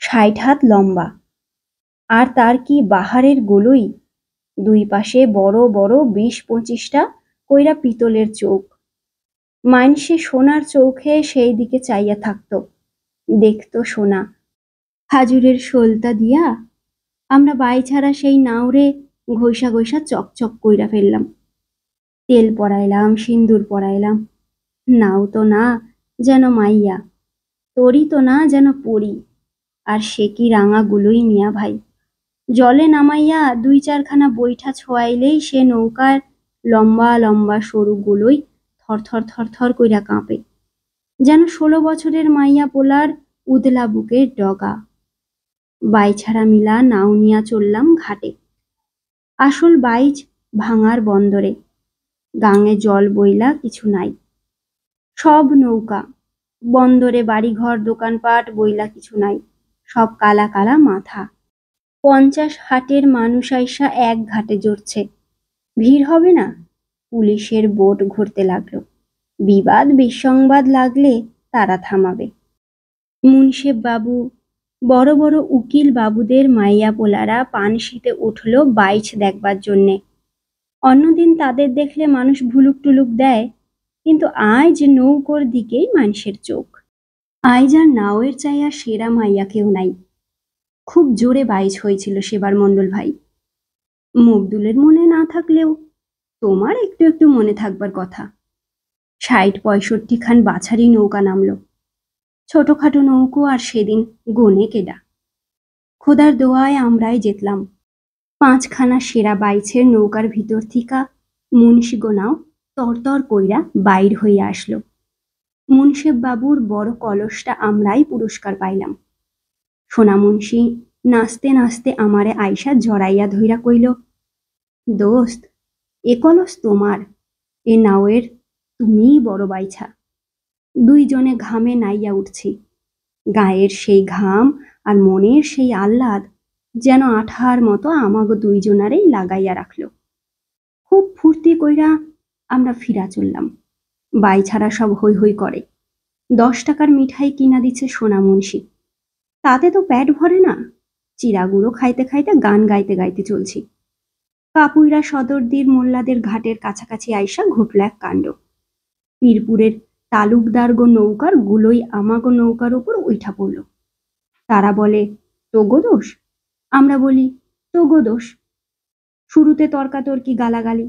৬০ হাত লম্বা, আর তার কি বাহারের গোলই। দুই পাশে বড় বড় ২০-২৫টা কইরা পিতলের চোখ। মাইনষে সোনার চোখে সেই দিকে চাইয়া থাকত, দেখত সোনা। খাজুরের শোলতা দিয়া আমরা বাইছাড়া সেই নাওরে ঘইসা ঘইসা চকচক কইরা ফেললাম। তেল পরাইলাম, সিন্দুর পরাইলাম। নাও তো না যেন মাইয়া, তরি তো না যেন পরি। আর সে কি রাঙা গুলোই মিয়া ভাই, জলে নামাইয়া ২-৪খানা বৈঠা ছোয়াইলেই সে নৌকার লম্বা লম্বা সরু গুলোই থরথর থরথর কইরা কাঁপে, যেন ১৬ বছরের মাইয়া পোলার উদলা বুকের ডগা। বাইছাড়া মিলা নাও নিয়া চললাম ঘাটে। আসল বাইচ ভাঙার বন্দরে। গাঙে জল বইলা কিছু নাই, সব নৌকা। বন্দরে বাড়িঘর দোকানপাট বইলা কিছু নাই, সব কালা কালা মাথা। ৫০ হাটের মানুষ আইসা এক ঘাটে জড়ছে। ভিড় হবে না? পুলিশের বোট ঘুরতে লাগলো। বিবাদ বিসংবাদ লাগলে তারা থামাবে। মুন্সেফ বাবু, বড় বড় উকিল বাবুদের মাইয়া পোলারা পানশিতে উঠল বাইচ দেখবার জন্যে। অন্যদিন তাদের দেখলে মানুষ ভুলুক টুলুক দেয়, কিন্তু আজ নৌকোর দিকেই মানুষের চোখ। আজ আর নাওয়ের চাইয়া সেরা মাইয়া কেউ নাই। খুব জোরে বাইচ হয়েছিল সেবার মণ্ডল ভাই। মকদুলের মনে না থাকলেও তোমার একটু একটু মনে থাকবার কথা। ৬০-৬৫ খান বাছারি নৌকা নামলো। ছোটখাটো নৌকো আর সেদিন গনে কেডা। খোদার দোয়ায় আমরাই জিতলাম। ৫খানা সেরা বাইছের নৌকার ভিতর থিকা মুন্সিগো নাও তরতর কইরা বাইর হইয়া আসলো। মুন্সেফ বাবুর বড় কলসটা আমরাই পুরস্কার পাইলাম। সোনা মুন্সি নাচতে নাচতে আমারে আইসা জড়াইয়া ধইরা কইল, দোস্ত, এ কলস তোমার, এ নাওয়ের তুমিই বড় বাইছা। দুইজনে ঘামে নাইয়া উঠছি। গায়ের সেই ঘাম আর মনের সেই আহ্লাদ যেন আঠার মতো আমাগো দুইজনারেই লাগাইয়া রাখল। খুব ফুর্তি কইরা আমরা ফিরা চললাম। বাইছাড়া সব হৈ হৈ করে। ১০ টাকার মিঠাই কিনা দিচ্ছে সোনা মুন্সি। তাতে তো পেট ভরে না। চিরাগুঁড়ো খাইতে খাইতে গান গাইতে গাইতে চলছি। কাপুইরা সদরদির মোল্লাদের ঘাটের কাছাকাছি আইসা ঘটল এক কাণ্ড। পীরপুরের তালুকদারগো নৌকার গুলোই আমাগো নৌকার উপর উঠা পড়ল। তারা বলে, তোগো দোষ? আমরা বলি, তোগো দোষ। শুরুতে তর্কাতর্কি গালাগালি,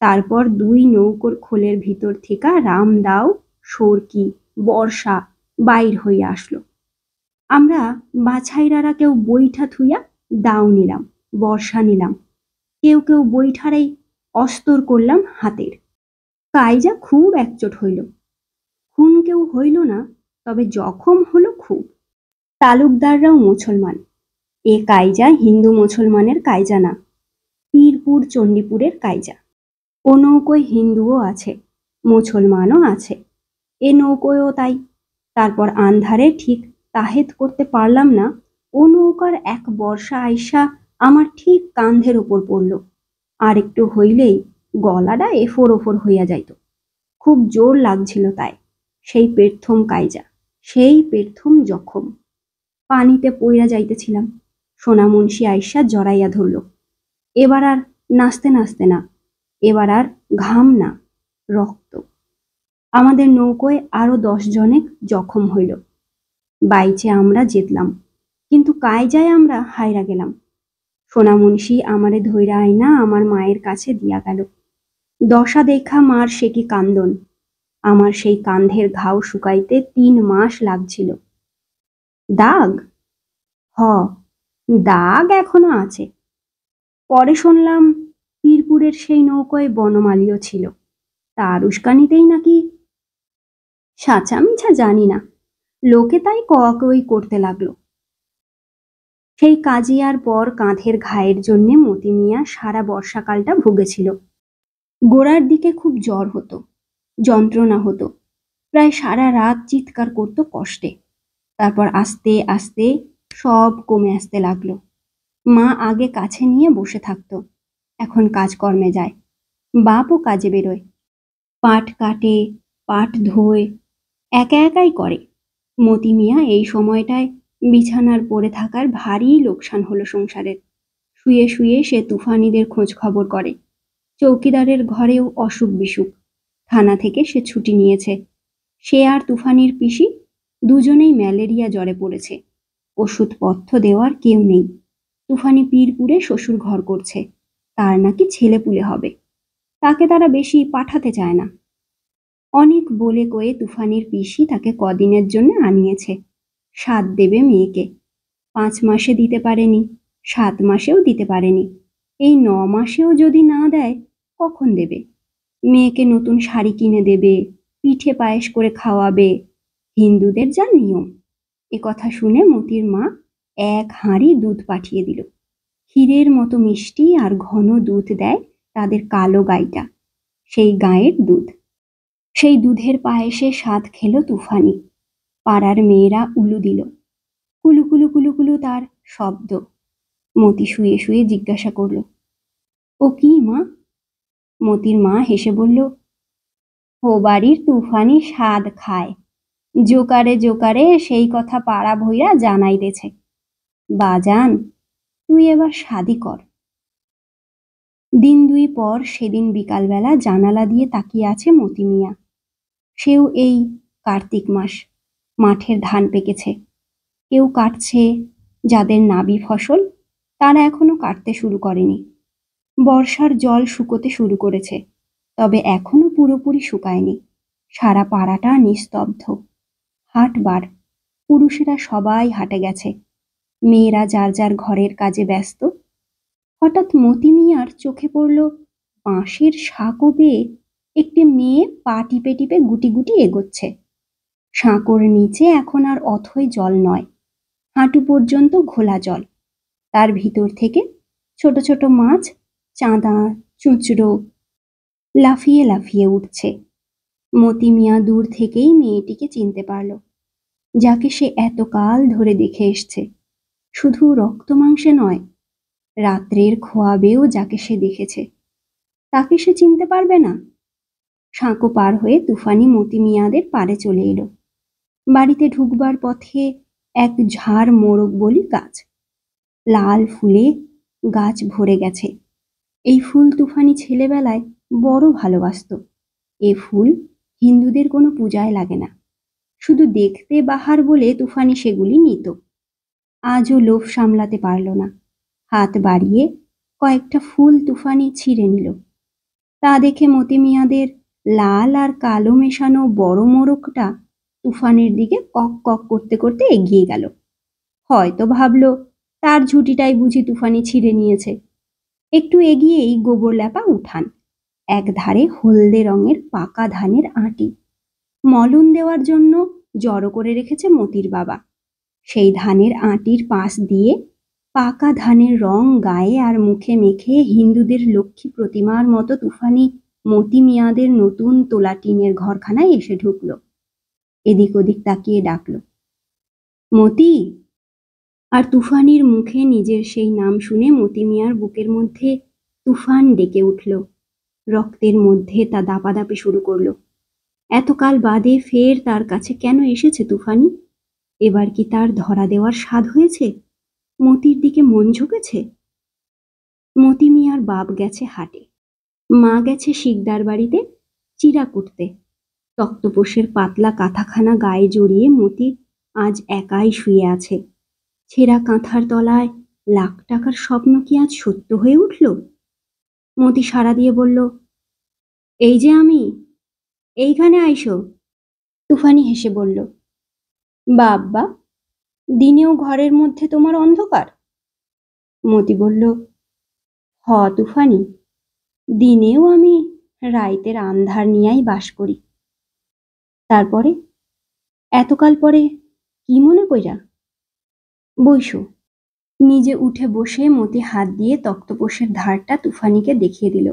তারপর দুই নৌকোর খোলের ভিতর থেকে রামদাও, সরকি, বর্ষা বাইর হইয়া আসলো। আমরা বাছাইরারা কেউ বৈঠা থুইয়া দাও নিলাম, বর্ষা নিলাম। কেউ কেউ বৈঠারেই অস্তর করলাম হাতের। কাইজা খুব একচোট হইল। খুন কেউ হইল না, তবে জখম হলো খুব। তালুকদাররাও মুসলমান। এ কাইজা হিন্দু মুসলমানের কাইজা না, পীরপুর চণ্ডীপুরের কাইজা। ও নৌকোয় হিন্দুও আছে, মুসলমানও আছে। এ নৌকোয়ও তাই। তারপর আন্ধারে ঠিক তাহেদ করতে পারলাম না, ও নৌকার এক বর্ষা আইসা আমার ঠিক কান্ধের ওপর পড়ল। আর একটু হইলেই গলাটা এফোর ওফোর হইয়া যাইত। খুব জোর লাগছিল তাই। সেই পেটথম কাইজা, সেই পেটথম জখম। পানিতে পইরা যাইতেছিলাম। সোনা মুন্সি আইসা জড়াইয়া ধরল। এবার আর নাচতে নাচতে না, এবার আর ঘাম না, রক্ত। আমাদের নৌকোয় আরো ১০ জনে জখম হইল। বাইচে আমরা জিতলাম, কিন্তু কাইজায় আমরা হাইরা গেলাম। সোনা মুন্সি আমারে ধইরা আইনা আমার মায়ের কাছে দিয়া গেল। দশা দেখা মার সে কি কান্দন। আমার সেই কান্ধের ঘাও শুকাইতে ৩ মাস লাগছিল। দাগ? হ, দাগ এখনো আছে। পরে শুনলাম পীরপুরের সেই নৌকোয় বনমালীও ছিল। তার উস্কানিতেই নাকি, সাচা মিছা জানি না, লোকে তাই কওয়াকই করতে লাগলো। সেই কাজিয়ার পর কাঁধের ঘায়ের জন্যে মতি মিয়া সারা বর্ষাকালটা ভুগেছিল। গোড়ার দিকে খুব জ্বর হতো, যন্ত্রণা হতো, প্রায় সারা রাত চিৎকার করতো কষ্টে। তারপর আস্তে আস্তে সব কমে আসতে লাগলো। মা আগে কাছে নিয়ে বসে থাকতো, এখন কাজকর্মে যায়। বাপও কাজে বেরোয়, পাট কাটে, পাট ধোয়, একা একাই করে। মতি মিয়া এই সময়টায় বিছানার পড়ে থাকার ভারী লোকসান হলো সংসারের। শুয়ে শুয়ে সে তুফানিদের খোঁজ খবর করে। চৌকিদারের ঘরেও অসুখ বিসুখ, থানা থেকে সে ছুটি নিয়েছে। সে আর তুফানির পিসি দুজনেই ম্যালেরিয়া জ্বরে পড়েছে। ওষুধপথ্য দেওয়ার কেউ নেই। তুফানি পীরপুরে শ্বশুর ঘর করছে, তার নাকি ছেলেপুলে হবে। তাকে তারা বেশি পাঠাতে চায় না। অনেক বলে কয়ে তুফানির পিসি তাকে কদিনের জন্য আনিয়েছে। ৭ দেবে মেয়েকে। ৫ মাসে দিতে পারেনি, ৭ মাসেও দিতে পারেনি। এই ৯ মাসেও যদি না দেয় কখন দেবে? মেয়েকে নতুন শাড়ি কিনে দেবে, পিঠে পায়েস করে খাওয়াবে, হিন্দুদের যা নিয়ম। এ কথা শুনে মতির মা ১ হাঁড়ি দুধ পাঠিয়ে দিল। ক্ষীরের মতো মিষ্টি আর ঘন দুধ দেয় তাদের কালো গাইটা, সেই গায়ের দুধ। সেই দুধের পায়েসে স্বাদ খেল তুফানি। পাড়ার মেয়েরা উলু দিল, কুলু কুলু কুলু কুলু তার শব্দ। মতি শুয়ে শুয়ে জিজ্ঞাসা করল, ও কি মা? মতির মা হেসে বলল, ও বাড়ির তুফানি স্বাদ খায়, জোকারে জোকারে সেই কথা পাড়া ভইরা জানাইতেছে। বাজান, তুই এবার শাদি কর। দিন ২ পর সেদিন বিকালবেলা জানালা দিয়ে তাকিয়ে আছে মতি মিয়া। সেও এই কার্তিক মাস, মাঠের ধান পেকেছে। কেউ কাটছে, যাদের নাবি ফসল তারা এখনো কাটতে শুরু করেনি। বর্ষার জল শুকোতে শুরু করেছে, তবে এখনো পুরোপুরি শুকায়নি। সারা পাড়াটা নিস্তব্ধ। হাটবার, পুরুষেরা সবাই হাটে গেছে, মেয়েরা যার যার ঘরের কাজে ব্যস্ত। হঠাৎ মতি মিয়ার চোখে পড়ল বাঁশের সাঁকো বেয়ে একটি মেয়ে পা টিপে টিপে গুটি গুটি এগোচ্ছে। সাঁকোর নিচে এখন আর অথই জল নয়, হাঁটু পর্যন্ত ঘোলা জল। তার ভিতর থেকে ছোট ছোট মাছ, চাঁদা, চুঁচড়ো লাফিয়ে লাফিয়ে উঠছে। মতি মিয়া দূর থেকেই মেয়েটিকে চিনতে পারল, যাকে সে এতকাল ধরে দেখে এসছে। শুধু রক্ত মাংসে নয়, রাত্রের খোয়াবেও যাকে সে দেখেছে, তাকে সে চিনতে পারবে না? সাঁকো পার হয়ে তুফানি মতি মিয়াদের পাড়ে চলে এলো। বাড়িতে ঢুকবার পথে এক ঝাড় মোরগ বলি গাছ, লাল ফুলে গাছ ভরে গেছে। এই ফুল তুফানি ছেলেবেলায় বড় ভালোবাসত। এ ফুল হিন্দুদের কোনো পূজায় লাগে না, শুধু দেখতে বাহার বলে তুফানি সেগুলি নিত। আজও লোভ সামলাতে পারল না, হাত বাড়িয়ে কয়েকটা ফুল তুফানি ছিঁড়ে নিল। তা দেখে মতি মিয়াদের লাল আর কালো মেশানো বড় মোরগটা তুফানের দিকে কক কক করতে করতে এগিয়ে গেল। হয়তো ভাবল তার ঝুঁটিটাই বুঝি তুফানি ছিঁড়ে নিয়েছে। একটু এগিয়েই গোবর ল্যাপা উঠান, এক ধারে হলদে রঙের পাকা ধানের আঁটি মলন দেওয়ার জন্য জড়ো করে রেখেছে মতির বাবা। সেই ধানের আঁটির পাশ দিয়ে পাকা ধানের রং গায়ে আর মুখে মেখে হিন্দুদের লক্ষ্মী প্রতিমার মতো তুফানি মতি মিয়াদের নতুন তোলা টিনের ঘরখানায় এসে ঢুকল। এদিক ওদিক তাকিয়ে ডাকল, মতি। আর তুফানির মুখে নিজের সেই নাম শুনে মতি মিয়ার বুকের মধ্যে তুফান ডেকে উঠল। রক্তের মধ্যে তা দাপাদাপি শুরু করলো। এতকাল বাদে ফের তার কাছে কেন এসেছে তুফানি? এবার কি তার ধরা দেওয়ার স্বাদ হয়েছে? মতির দিকে মন ঝুঁকেছে? মতি মিয়ার বাপ গেছে হাটে, মা গেছে শিকদার বাড়িতে চিরা কুটতে। তক্তপোষের পাতলা কাঁথাখানা গায়ে জড়িয়ে মতি আজ একাই শুয়ে আছে। ছেঁড়া কাঁথার তলায় লাখ টাকার স্বপ্ন কি আজ সত্য হয়ে উঠল? মতি সাড়া দিয়ে বলল, এই যে আমি, এইখানে আইসো। তুফানি হেসে বলল, বাব্বা, দিনেও ঘরের মধ্যে তোমার অন্ধকার? মতি বলল, হ তুফানি, দিনেও আমি রাইতের আন্ধার নিয়াই বাস করি। তারপরে এতকাল পরে কি মনে কইরা? বইসো। নিজে উঠে বসে মতি হাত দিয়ে তক্তপোষের ধারটা তুফানিকে দেখিয়ে দিল।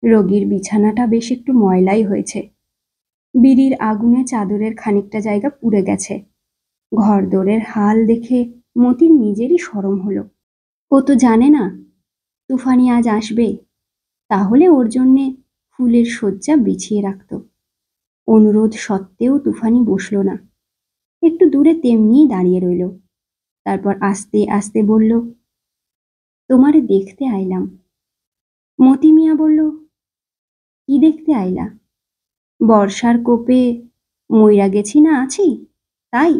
রোগীর বিছানাটা বেশ একটু ময়লাই হয়েছে। বিড়ির আগুনে চাদরের খানিকটা জায়গা পুড়ে গেছে। ঘরদোরের হাল দেখে মতির নিজেরই শরম হলো। ও তো জানে না তুফানি আজ আসবে, তাহলে ওর জন্যে ফুলের শয্যা বিছিয়ে রাখত। অনুরোধ সত্ত্বেও তুফানি বসল না, একটু দূরে তেমনিই দাঁড়িয়ে রইল। তারপর আস্তে আস্তে বলল, তোমারে দেখতে আইলাম। মতি মিয়া বলল, কি দেখতে আইলা? বর্ষার কোপে মইরা গেছি না আছি তাই?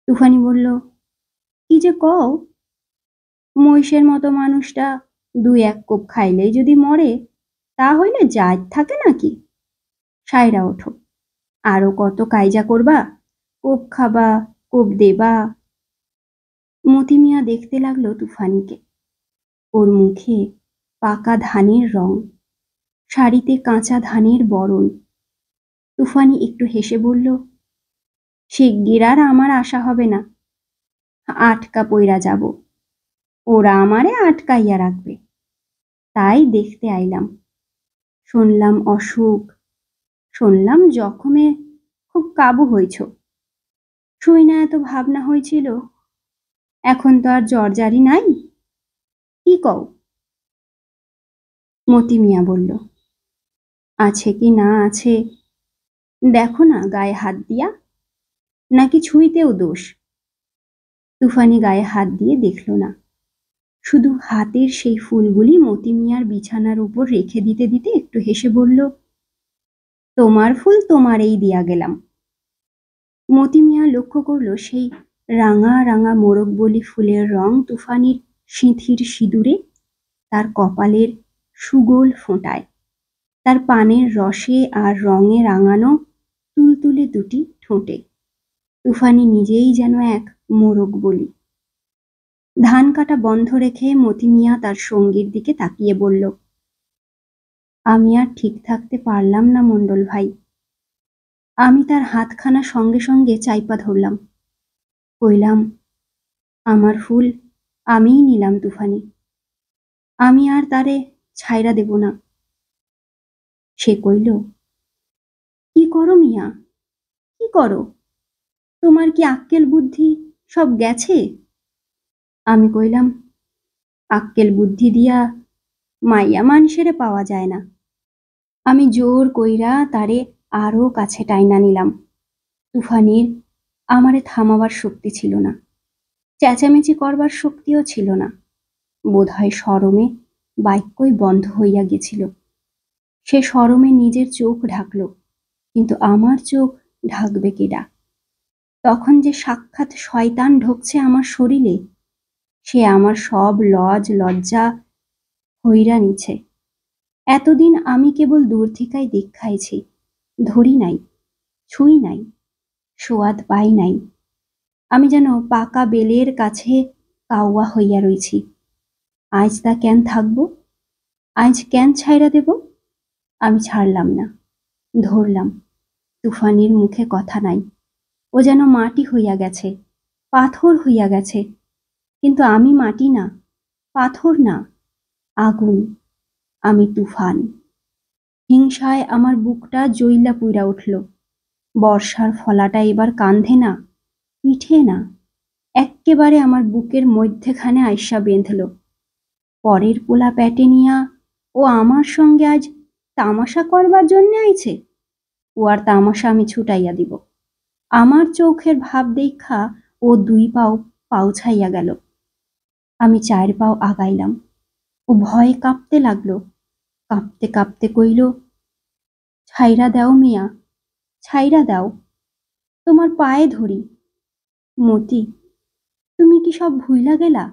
তুফানি বলল, কি যে কও, মহিষের মতো মানুষটা দুই এক কোপ খাইলেই যদি মরে, তা হইলে জাত থাকে নাকি? সাইরা ওঠো, আরো কত কাইজা করবা, কোপ খাবা, কোপ দেবা। মতি মিয়া দেখতে লাগলো তুফানিকে। ওর মুখে পাকা ধানের রং, শাড়িতে কাঁচা ধানের বরণ। তুফানি একটু হেসে বলল, শিগগির আর আমার আশা হবে না, আটকা পইরা যাব, ওরা আমারে আটকাইয়া রাখবে, তাই দেখতে আইলাম। শুনলাম অসুখ, শুনলাম জখমে খুব কাবু হইছ, শুই না এত ভাবনা হয়েছিল, এখন তো আর জ্বরজারি নাই, কি কও? মতি মিয়া বলল, আছে কি না আছে দেখো না গায়ে হাত দিয়া, নাকি ছুঁইতেও দোষ? তুফানি গায়ে হাত দিয়ে দেখল না, শুধু হাতের সেই ফুলগুলি মতি মিয়ার বিছানার উপর রেখে দিতে দিতে একটু হেসে বলল, তোমার ফুল তোমারেই দিয়া গেলাম। মতি মিয়া লক্ষ্য করল সেই রাঙা রাঙা মোরগবলি ফুলের রং তুফানির সিঁথির সিঁদুরে, তার কপালের সুগোল ফোঁটায়, তার পানের রসে আর রঙে রাঙানো তুলতুলে দুটি ঠোঁটে। তুফানি নিজেই যেন এক মোরগবলি। ধান কাটা বন্ধ রেখে মতি মিয়া তার সঙ্গীর দিকে তাকিয়ে বলল, আমি আর ঠিক থাকতে পারলাম না মণ্ডল ভাই। আমি তার হাতখানা সঙ্গে সঙ্গে চাইপা ধরলাম, কইলাম, আমার ফুল আমিই নিলাম তুফানি, আমি আর তারে ছাইরা দেব না। সে কইল, কি করো মিয়া, কি করো? তোমার কি আক্কেল বুদ্ধি সব গেছে? আমি কইলাম, আক্কেল বুদ্ধি দিয়া মাইয়া মানুষেরে পাওয়া যায় না। আমি জোর কইরা তারে আরো কাছে টাইনা নিলাম। তুফানির আমারে থামাবার শক্তি ছিল না, চেঁচামেচি করবার শক্তিও ছিল না। বোধহয় শরমে বাক্যই বন্ধ হইয়া গেছিল। সে শরমে নিজের চোখ ঢাকল, কিন্তু আমার চোখ ঢাকবে কেডা? তখন যে সাক্ষাৎ শয়তান ঢুকছে আমার শরীরে, সে আমার সব লজ লজ্জা হইরা নিছে। এতদিন আমি কেবল দূর থেকেই দেখাইছি, ধরি নাই, ছুঁই নাই, সোয়াদ পাই নাই। আমি যেন পাকা বেলের কাছে কাউয়া হইয়া রইছি। আজ তা কেন থাকব? আজ কেন ছাইরা দেব? আমি ছাড়লাম না, ধরলাম। তুফানির মুখে কথা নাই, ও যেন মাটি হইয়া গেছে, পাথর হইয়া গেছে। কিন্তু আমি মাটি না, পাথর না, আগুন। আমি তুফান। হিংসায় আমার বুকটা জইলা পুইরা উঠল। বর্ষার ফলাটা এবার কান্ধে না, পিঠে না, এক্কেবারে আমার বুকের মধ্যেখানে আইসা বেঁধল। পরের পোলা প্যাটে নিয়া ও আমার সঙ্গে আজ তামাশা করবার জন্যে আইছে। ও আর তামাশা আমি ছুটাইয়া দিব। আমার চোখের ভাব দেখা ও দুই পাও পাউছাইয়া গেল। আমি 4 পাও আগাইলাম। ও ভয়ে কাঁপতে লাগলো। কাঁপতে কাঁপতে কইল, ছাইরা দাও মিয়া, ছাইরা দাও, তোমার পায়ে ধরি। মতি, তুমি কি সব ভুইলা গেলা?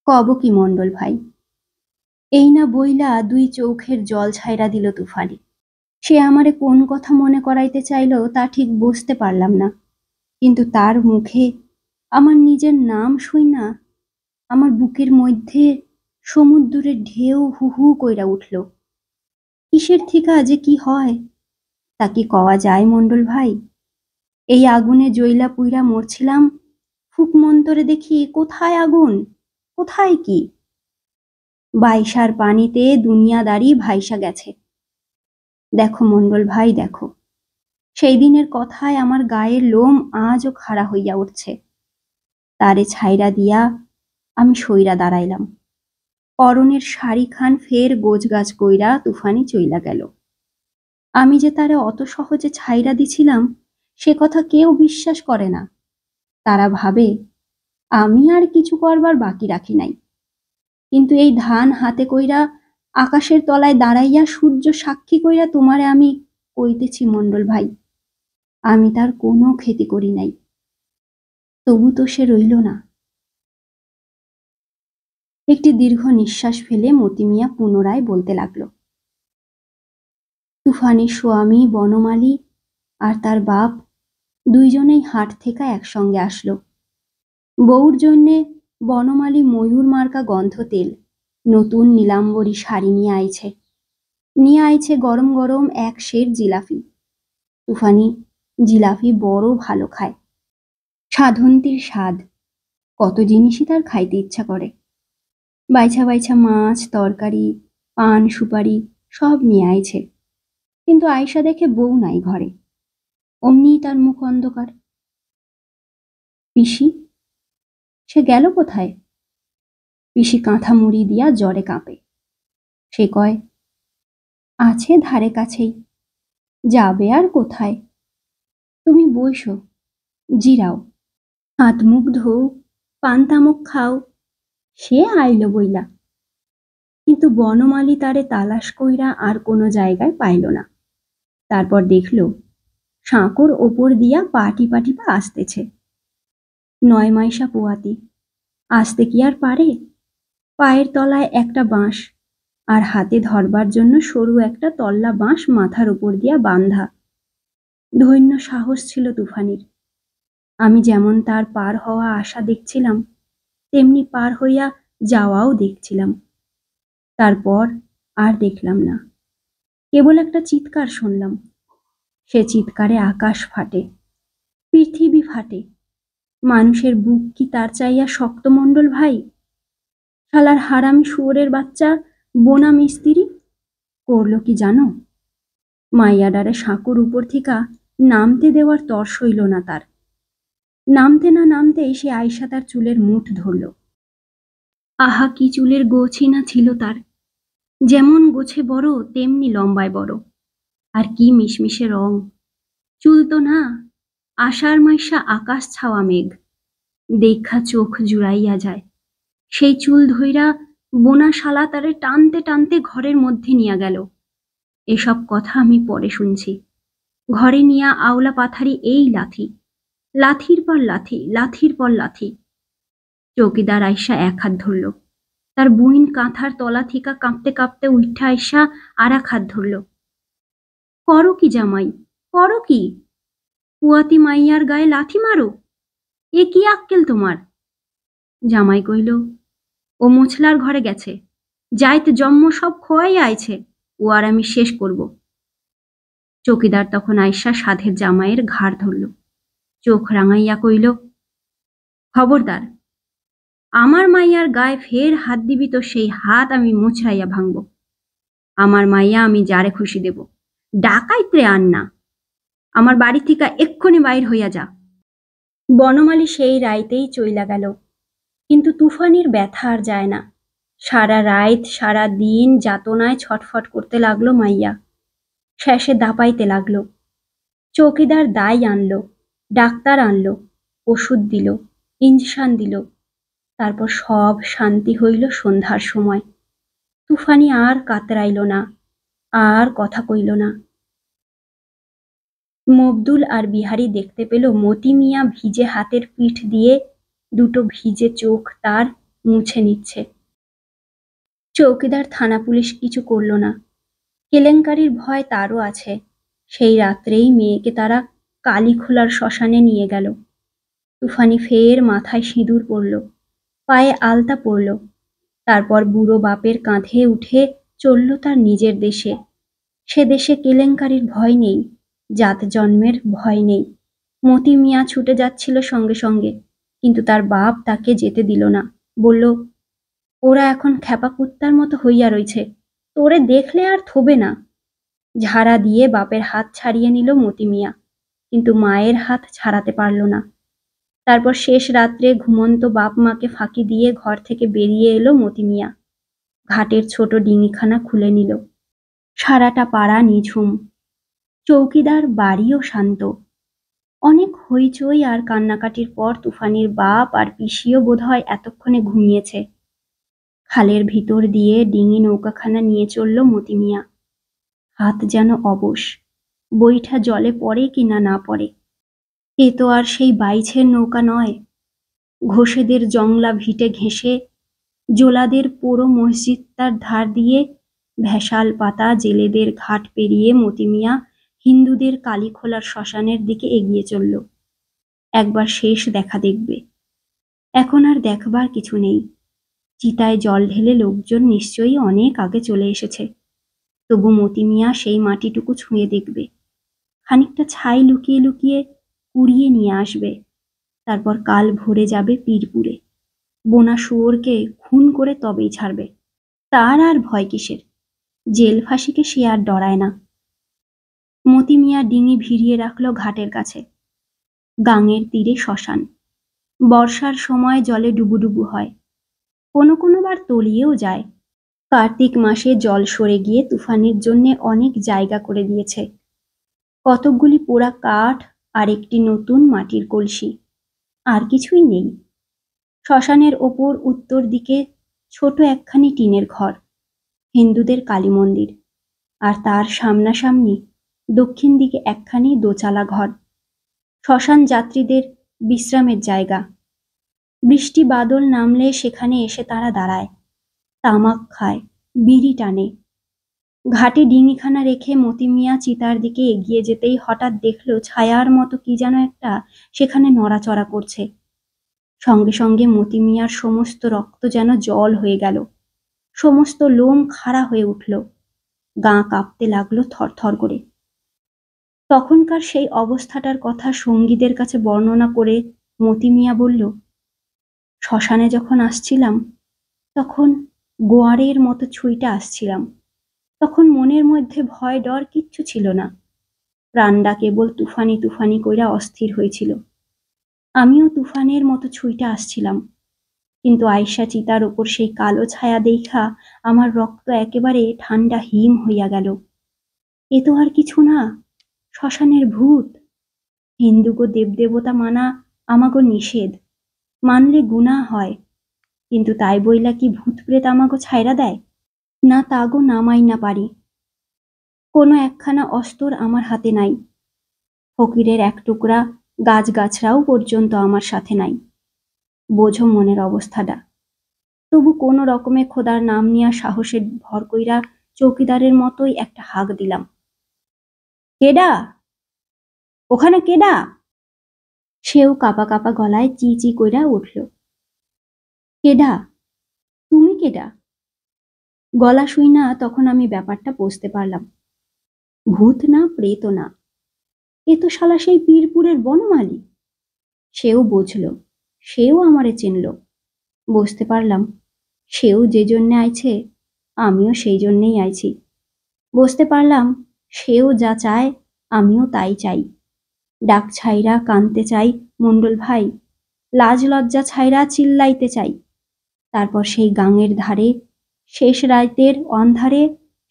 কব কি মণ্ডল ভাই? এই না বইলা 2 চোখের জল ছাইরা দিল তুফানি। সে আমারে কোন কথা মনে করাইতে চাইল তা ঠিক বুঝতে পারলাম না, কিন্তু তার মুখে আমার নিজের নাম শুইনা আমার বুকের মধ্যে সমুদ্রের ঢেউ হু হু কইরা উঠল। কিসের থিকা যে কি হয় তা কি কওয়া যায় মণ্ডল ভাই? এই আগুনে জইলা পুইরা মরছিলাম, ফুক অন্তরে দেখি কোথায় আগুন, কোথায় কি। বাইশার পানিতে দুনিয়াদারি ভাইসা গেছে। দেখো মণ্ডল ভাই, দেখো, সেই দিনের কথায় আমার গায়ের লোম আজও খাড়া হইয়া উঠছে। তারে ছাইরা দিয়া আমি সইরা দাঁড়াইলাম। পরনের শাড়িখান ফের গোছগাছ কইরা তুফানি চইলা গেল। আমি যে তারে অত সহজে ছাইরা দিছিলাম সে কথা কেউ বিশ্বাস করে না। তারা ভাবে আমি আর কিছু করবার বাকি রাখি নাই। কিন্তু এই ধান হাতে কইরা আকাশের তলায় দাঁড়াইয়া সূর্য সাক্ষী কইরা তোমারে আমি কইতেছি মণ্ডল ভাই, আমি তার কোনো ক্ষতি করি নাই। তবু তো সে রইল না। একটি দীর্ঘ নিঃশ্বাস ফেলে মতি মিয়া পুনরায় বলতে লাগলো, তুফানির স্বামী বনমালী আর তার বাপ দুইজনেই হাট থেকে একসঙ্গে আসলো। বউর জন্যে বনমালী ময়ূর মার্কা গন্ধ তেল, নতুন নীলাম্বরী শাড়ি নিয়ে আইছে গরম গরম এক সের জিলাপি। তুফানি জিলাপি বড় ভালো খায়। সাধন্তীর স্বাদ, কত জিনিসই তার খাইতে ইচ্ছা করে। বাইছা বাইছা মাছ, তরকারি, পান, সুপারি সব নিয়ে আইছে। কিন্তু আয়সা দেখে বউ নাই ঘরে। অমনিই তার মুখ অন্ধকার। পিসি, সে গেল কোথায়? পিসি কাঁথা মুড়ি দিয়া জ্বরে কাঁপে। সে কয়, আছে ধারে কাছেই, যাবে আর কোথায়। তুমি বইসো, জিরাও, হাত মুখ ধোও, পান তামুক খাও, সে আইল বইলা। কিন্তু বনমালী তারে তালাশ কইরা আর কোনো জায়গায় পাইল না। তারপর দেখল সাঁকোর ওপর দিয়া পা টিপা আসতেছে। 9 মাইশা পোয়াতি, আসতে কি আর পারে? পায়ের তলায় একটা বাঁশ, আর হাতে ধরবার জন্য সরু একটা তল্লা বাঁশ মাথার উপর দিয়া বাঁধা। ধৈন্য সাহস ছিল তুফানির। আমি যেমন তার পার হওয়া আশা দেখছিলাম, তেমনি পার হইয়া যাওয়াও দেখছিলাম। তারপর আর দেখলাম না, কেবল একটা চিৎকার শুনলাম। সে চিৎকারে আকাশ ফাটে, পৃথিবী ফাটে। মানুষের বুক কি তার চাইয়া শক্ত মণ্ডল ভাই? শালার হারামি শুয়োরের বাচ্চা বোনা মিস্ত্রি করলো কি জানো? মাইয়াডারে সাঁকোর উপর থিকা নামতে দেওয়ার তর সইল না তার। নামতে না নামতেই সে আয়সা তার চুলের মুঠ ধরল। আহা, কি চুলের গোছি না ছিল তার! যেমন গোছে বড় তেমনি লম্বায় বড়। আর কি মিশমিশে রং! চুল তো না, আষাঢ় মাইশা আকাশ ছাওয়া মেঘ, দেখা চোখ জুড়াইয়া যায়। সেই চুল ধইরা বোনা শালা তারে টানতে টানতে ঘরের মধ্যে নিয়া গেল। এসব কথা আমি পরে শুনছি। ঘরে নিয়া আওলা পাথারি এই লাথি, লাথির পর লাথি, লাথির পর লাথি। চৌকিদার আইসা এক হাত ধরল। তার বুইন কাঁথার তলা থিকা কাঁপতে কাঁপতে উঠা আইসা আর এক হাত ধরল। করো কি জামাই, করো কি? পুয়াতি মাইয়ার গায়ে লাথি মারো? এ কি আক্কেল তোমার? জামাই কইল, ও মোছলার ঘরে গেছে, যাইতে জম্ম সব খোয়াই আইছে, ও আর আমি শেষ করব। চৌকিদার তখন আইসা সাধের জামাইয়ের ঘাড় ধরল। চোখ রাঙাইয়া কইল, খবরদার, আমার মাইয়ার গায়ে ফের হাত দিবি তো সেই হাত আমি মোছরাইয়া ভাঙব। আমার মাইয়া আমি যারে খুশি দেব, ডাকাইতে আন না। আমার বাড়ি থেকে এক্ষুনি বাইর হইয়া যা। বনমালী সেই রাইতেই চইলা গেল। কিন্তু তুফানির ব্যথা আর যায় না। সারা রাত সারা দিন যাতনায় ছটফট করতে লাগলো মাইয়া। শেষে দাপাইতে লাগলো। চৌকিদার দায় আনলো, ডাক্তার আনলো, ওষুধ দিল, ইঞ্জেকশন দিল। তারপর সব শান্তি হইল সন্ধ্যার সময়। তুফানি আর কাতরাইল না, আর কথা কইল না। মবদুল আর বিহারী দেখতে পেল মতি মিয়া ভিজে হাতের পিঠ দিয়ে দুটো ভিজে চোখ তার মুছে নিচ্ছে। চৌকিদার থানা পুলিশ কিছু করল না। কেলেঙ্কারির ভয় তারও আছে। সেই রাত্রেই মেয়েকে তারা কালীখোলার শ্মশানে নিয়ে গেল। তুফানি ফের মাথায় সিঁদুর পরল, পায়ে আলতা পরল। তারপর বুড়ো বাপের কাঁধে উঠে চলল তার নিজের দেশে। সে দেশে কেলেঙ্কারির ভয় নেই, জাত জন্মের ভয় নেই। মতি মিয়া ছুটে যাচ্ছিল সঙ্গে সঙ্গে, কিন্তু তার বাপ তাকে যেতে দিল না। বলল, ওরা এখন খ্যাপা কুত্তার মতো হইয়া রইছে, তোরে দেখলে আর থোবে না। ঝাড়া দিয়ে বাপের হাত ছাড়িয়ে নিল মতি মিয়া, কিন্তু মায়ের হাত ছাড়াতে পারল না। তারপর শেষ রাত্রে ঘুমন্ত বাপ মাকে ফাঁকি দিয়ে ঘর থেকে বেরিয়ে এলো মতি মিয়া। ঘাটের ছোট ডিঙিখানা খুলে নিল। সারাটা পাড়া নিঝুম। চৌকিদার বাড়িও শান্ত। অনেক হইচই আর কান্নাকাটির পর তুফানির বাপ আর পিসিও বোধহয় এতক্ষণে ঘুমিয়েছে। খালের ভিতর দিয়ে ডিঙি নৌকাখানা নিয়ে চলল মতি মিয়া। হাত যেন অবশ, বইটা জলে পড়ে কিনা না পড়ে। এ তো আর সেই বাইছের নৌকা নয়। ঘোষেদের জংলা ভিটে ঘেঁষে, জোলাদের পোড়ো মসজিদটার ধার দিয়ে, ভেসাল পাতা জেলেদের ঘাট পেরিয়ে মতি মিয়া হিন্দুদের কালীখোলার শ্মশানের দিকে এগিয়ে চলল। একবার শেষ দেখা দেখবে। এখন আর দেখবার কিছু নেই। চিতায় জল ঢেলে লোকজন নিশ্চয়ই অনেক আগে চলে এসেছে। তবু মতি মিয়া সেই মাটিটুকু ছুঁয়ে দেখবে। খানিকটা ছাই লুকিয়ে লুকিয়ে কুড়িয়ে নিয়ে আসবে। তারপর কাল ভরে যাবে পীরপুরে। বোনা শুয়োরকে খুন করে তবেই ছাড়বে। তার আর ভয় কিসের? জেল ফাঁসিকে সে আর ডরায় না। মতি মিয়া ডিঙি ভিড়িয়ে রাখল ঘাটের কাছে। গাঙের তীরে শ্মশান। বর্ষার সময় জলে ডুবুডুবু হয়, কোনো বার তলিয়েও যায়। কার্তিক মাসে জল সরে গিয়ে তুফানের জন্যে অনেক জায়গা করে দিয়েছে। কতকগুলি পোড়া কাঠ আর একটি নতুন মাটির কলসি, আর কিছুই নেই। শ্মশানের ওপর উত্তর দিকে ছোট একখানি টিনের ঘর, হিন্দুদের কালী মন্দির, আর তার সামনাসামনি দক্ষিণ দিকে একখানি দোচালা ঘর, শ্মশান যাত্রীদের বিশ্রামের জায়গা। বৃষ্টি বাদল নামলে সেখানে এসে তারা দাঁড়ায়, তামাক খায়, বিড়ি টানে। ঘাটে ডিঙিখানা রেখে মতি মিয়া চিতার দিকে এগিয়ে যেতেই হঠাৎ দেখল ছায়ার মতো কি যেন একটা সেখানে নড়াচড়া করছে। সঙ্গে সঙ্গে মতি মিয়ার সমস্ত রক্ত যেন জল হয়ে গেল, সমস্ত লোম খাড়া হয়ে উঠল, গা কাঁপতে লাগলো থরথর করে। তখনকার সেই অবস্থাটার কথা সঙ্গীদের কাছে বর্ণনা করে মতি মিয়া বলল, শ্মশানে যখন আসছিলাম তখন গোয়ারের মতো ছুঁইটা আসছিলাম। তখন মনের মধ্যে ভয় ডর কিচ্ছু ছিল না। প্রাণটা কেবল তুফানি তুফানি কইরা অস্থির হয়েছিল। আমিও তুফানের মতো ছুঁইটা আসছিলাম, কিন্তু আয়সা চিতার ওপর সেই কালো ছায়া দেখা আমার রক্ত একেবারে ঠান্ডা হিম হইয়া গেল। এ তো আর কিছু না, শ্মশানের ভূত। হিন্দুগো দেবদেবতা মানা আমাগো নিষেধ, মানলে গুনাহ হয়, কিন্তু তাই বইলা কি ভূত প্রেত আমাগো ছাইরা দেয়? না, তাগো নামাই না পারি। কোনো একখানা অস্তর আমার হাতে নাই, ফকিরের এক টুকরা গাছগাছরাও পর্যন্ত আমার সাথে নাই। বোঝো মনের অবস্থাটা। তবু কোনো রকমে খোদার নাম নিয়া সাহসের ভর কইরা চৌকিদারের মতোই একটা হাঁক দিলাম, কেডা ওখানে, কেডা? সেও কাপা কাপা গলায় চি চি কইরা উঠল, কেডা? তুমি কেডা? গলা শুই না তখন আমি ব্যাপারটা বুঝতে পারলাম। ভূত না, প্রেত না, এ তো শালা সেই পীরপুরের বনমালী। সেও বুঝল, সেও আমারে চিনল। বুঝতে পারলাম সেও যে জন্যে আইছে আমিও সেই জন্যেই আইছি। বুঝতে পারলাম সেও যা চায় আমিও তাই চাই। ডাক ছাইরা কানতে চাই, মণ্ডল ভাই, লাজ লজ্জা ছাইরা চিল্লাইতে চাই। তারপর সেই গাঙের ধারে শেষ রাতের অন্ধারে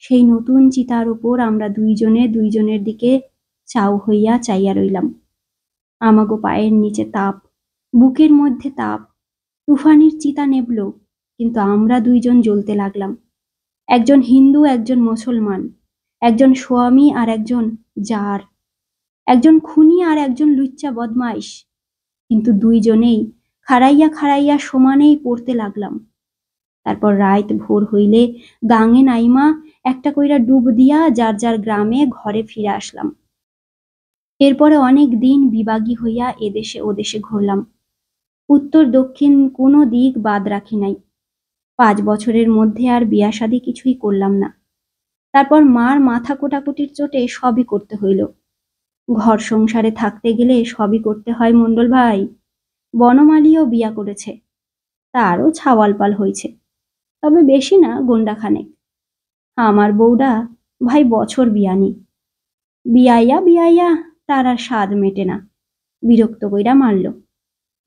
সেই নতুন চিতার উপর আমরা দুইজনে দুইজনের দিকে চাউ হইয়া চাইয়া রইলাম। আমাগো পায়ের নিচে তাপ, বুকের মধ্যে তাপ। তুফানির চিতা নেবল, কিন্তু আমরা দুইজন জ্বলতে লাগলাম। একজন হিন্দু, একজন মুসলমান, একজন স্বামী আর একজন জার, একজন খুনি আর একজন লুচ্চা বদমাইশ, কিন্তু দুইজনেই খাড়াইয়া খাড়াইয়া সমানেই পড়তে লাগলাম। তারপর রাত ভোর হইলে গাঙে নাইমা একটা কইরা ডুব দিয়া যার যার গ্রামে ঘরে ফিরে আসলাম। এরপরে অনেক দিন বিবাগী হইয়া এদেশে ওদেশে ঘুরলাম। উত্তর দক্ষিণ কোনো দিক বাদ রাখি নাই। 5 বছরের মধ্যে আর বিয়া শাদী কিছুই করলাম না। তারপর মার মাথা কোটাকুটির চোটে সবই করতে হইল। ঘর সংসারে থাকতে গেলে সবই করতে হয় মণ্ডল ভাই। বনমালীও বিয়া করেছে, তারও ছাওয়ালপাল হয়েছে, তবে বেশি না, গন্ডাখানেক। আমার বউডা ভাই বছর বিয়ানি, বিয়াইয়া বিয়াইয়া তার আর স্বাদ মেটে না, বিরক্ত কইরা মারল।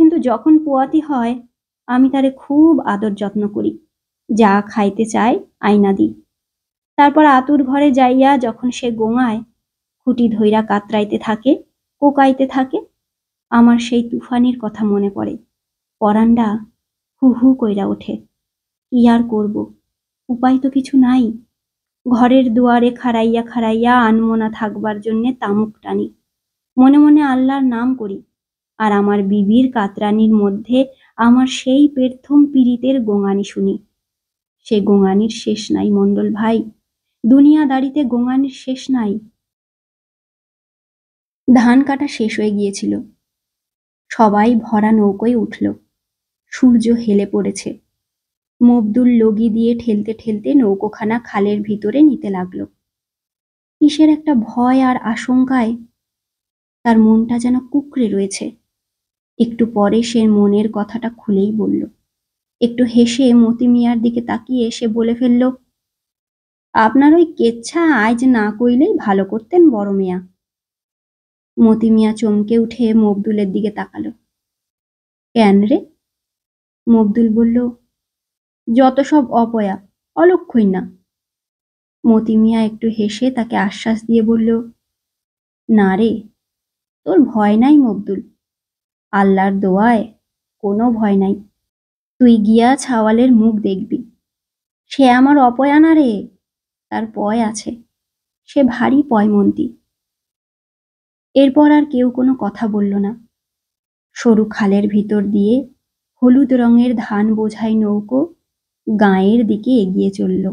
কিন্তু যখন পোয়াতি হয় আমি তারে খুব আদর যত্ন করি, যা খাইতে চায় আইনা দিই। তারপর আতুর ঘরে যাইয়া যখন সে গোঙায়, খুঁটি ধইরা কাতরাইতে থাকে, কোকাইতে থাকে, আমার সেই তুফানির কথা মনে পড়ে। পরান্ডা হু হু কইরা ওঠে। কি আর করব, উপায় তো কিছু নাই। ঘরের দুয়ারে খাড়াইয়া খাড়াইয়া আনমনা থাকবার জন্যে তামুক টানি, মনে মনে আল্লাহর নাম করি, আর আমার বিবির কাতরানির মধ্যে আমার সেই পের্থম পীড়িতের গোঙানি শুনি। সে গোঙানির শেষ নাই মণ্ডল ভাই, দুনিয়াদারিতে গোঙানির শেষ নাই। ধান কাটা শেষ হয়ে গিয়েছিল, সবাই ভরা নৌকোয় উঠল। সূর্য হেলে পড়েছে। মবদুল লগি দিয়ে ঠেলতে ঠেলতে নৌকোখানা খালের ভিতরে নিতে লাগলো। কিসের একটা ভয় আর আশঙ্কায় তার মনটা যেন কুঁকড়ে রয়েছে। একটু পরে সে মনের কথাটা খুলেই বলল। একটু হেসে মতি মিয়ার দিকে তাকিয়ে সে বলে ফেলল, আপনার ওই কেচ্ছা আজ না কইলেই ভালো করতেন বড় মিয়া। মতি মিয়া চমকে উঠে মবদুলের দিকে তাকালো। কেন রে? মবদুল বলল, যত সব অপয়া, অলক্ষই না। মতি মিয়া একটু হেসে তাকে আশ্বাস দিয়ে বলল, না রে, তোর ভয় নাই মবদুল, আল্লাহর দোয়ায় কোনো ভয় নাই। তুই গিয়া ছাওয়ালের মুখ দেখবি, সে আমার অপয়া না রে, তার পয় আছে, সে ভারী পয়মন্তি। এরপর আর কেউ কোনো কথা বলল না। সরু খালের ভিতর দিয়ে হলুদ রঙের ধান বোঝাই নৌকো গাঁয়ের দিকে এগিয়ে চলল।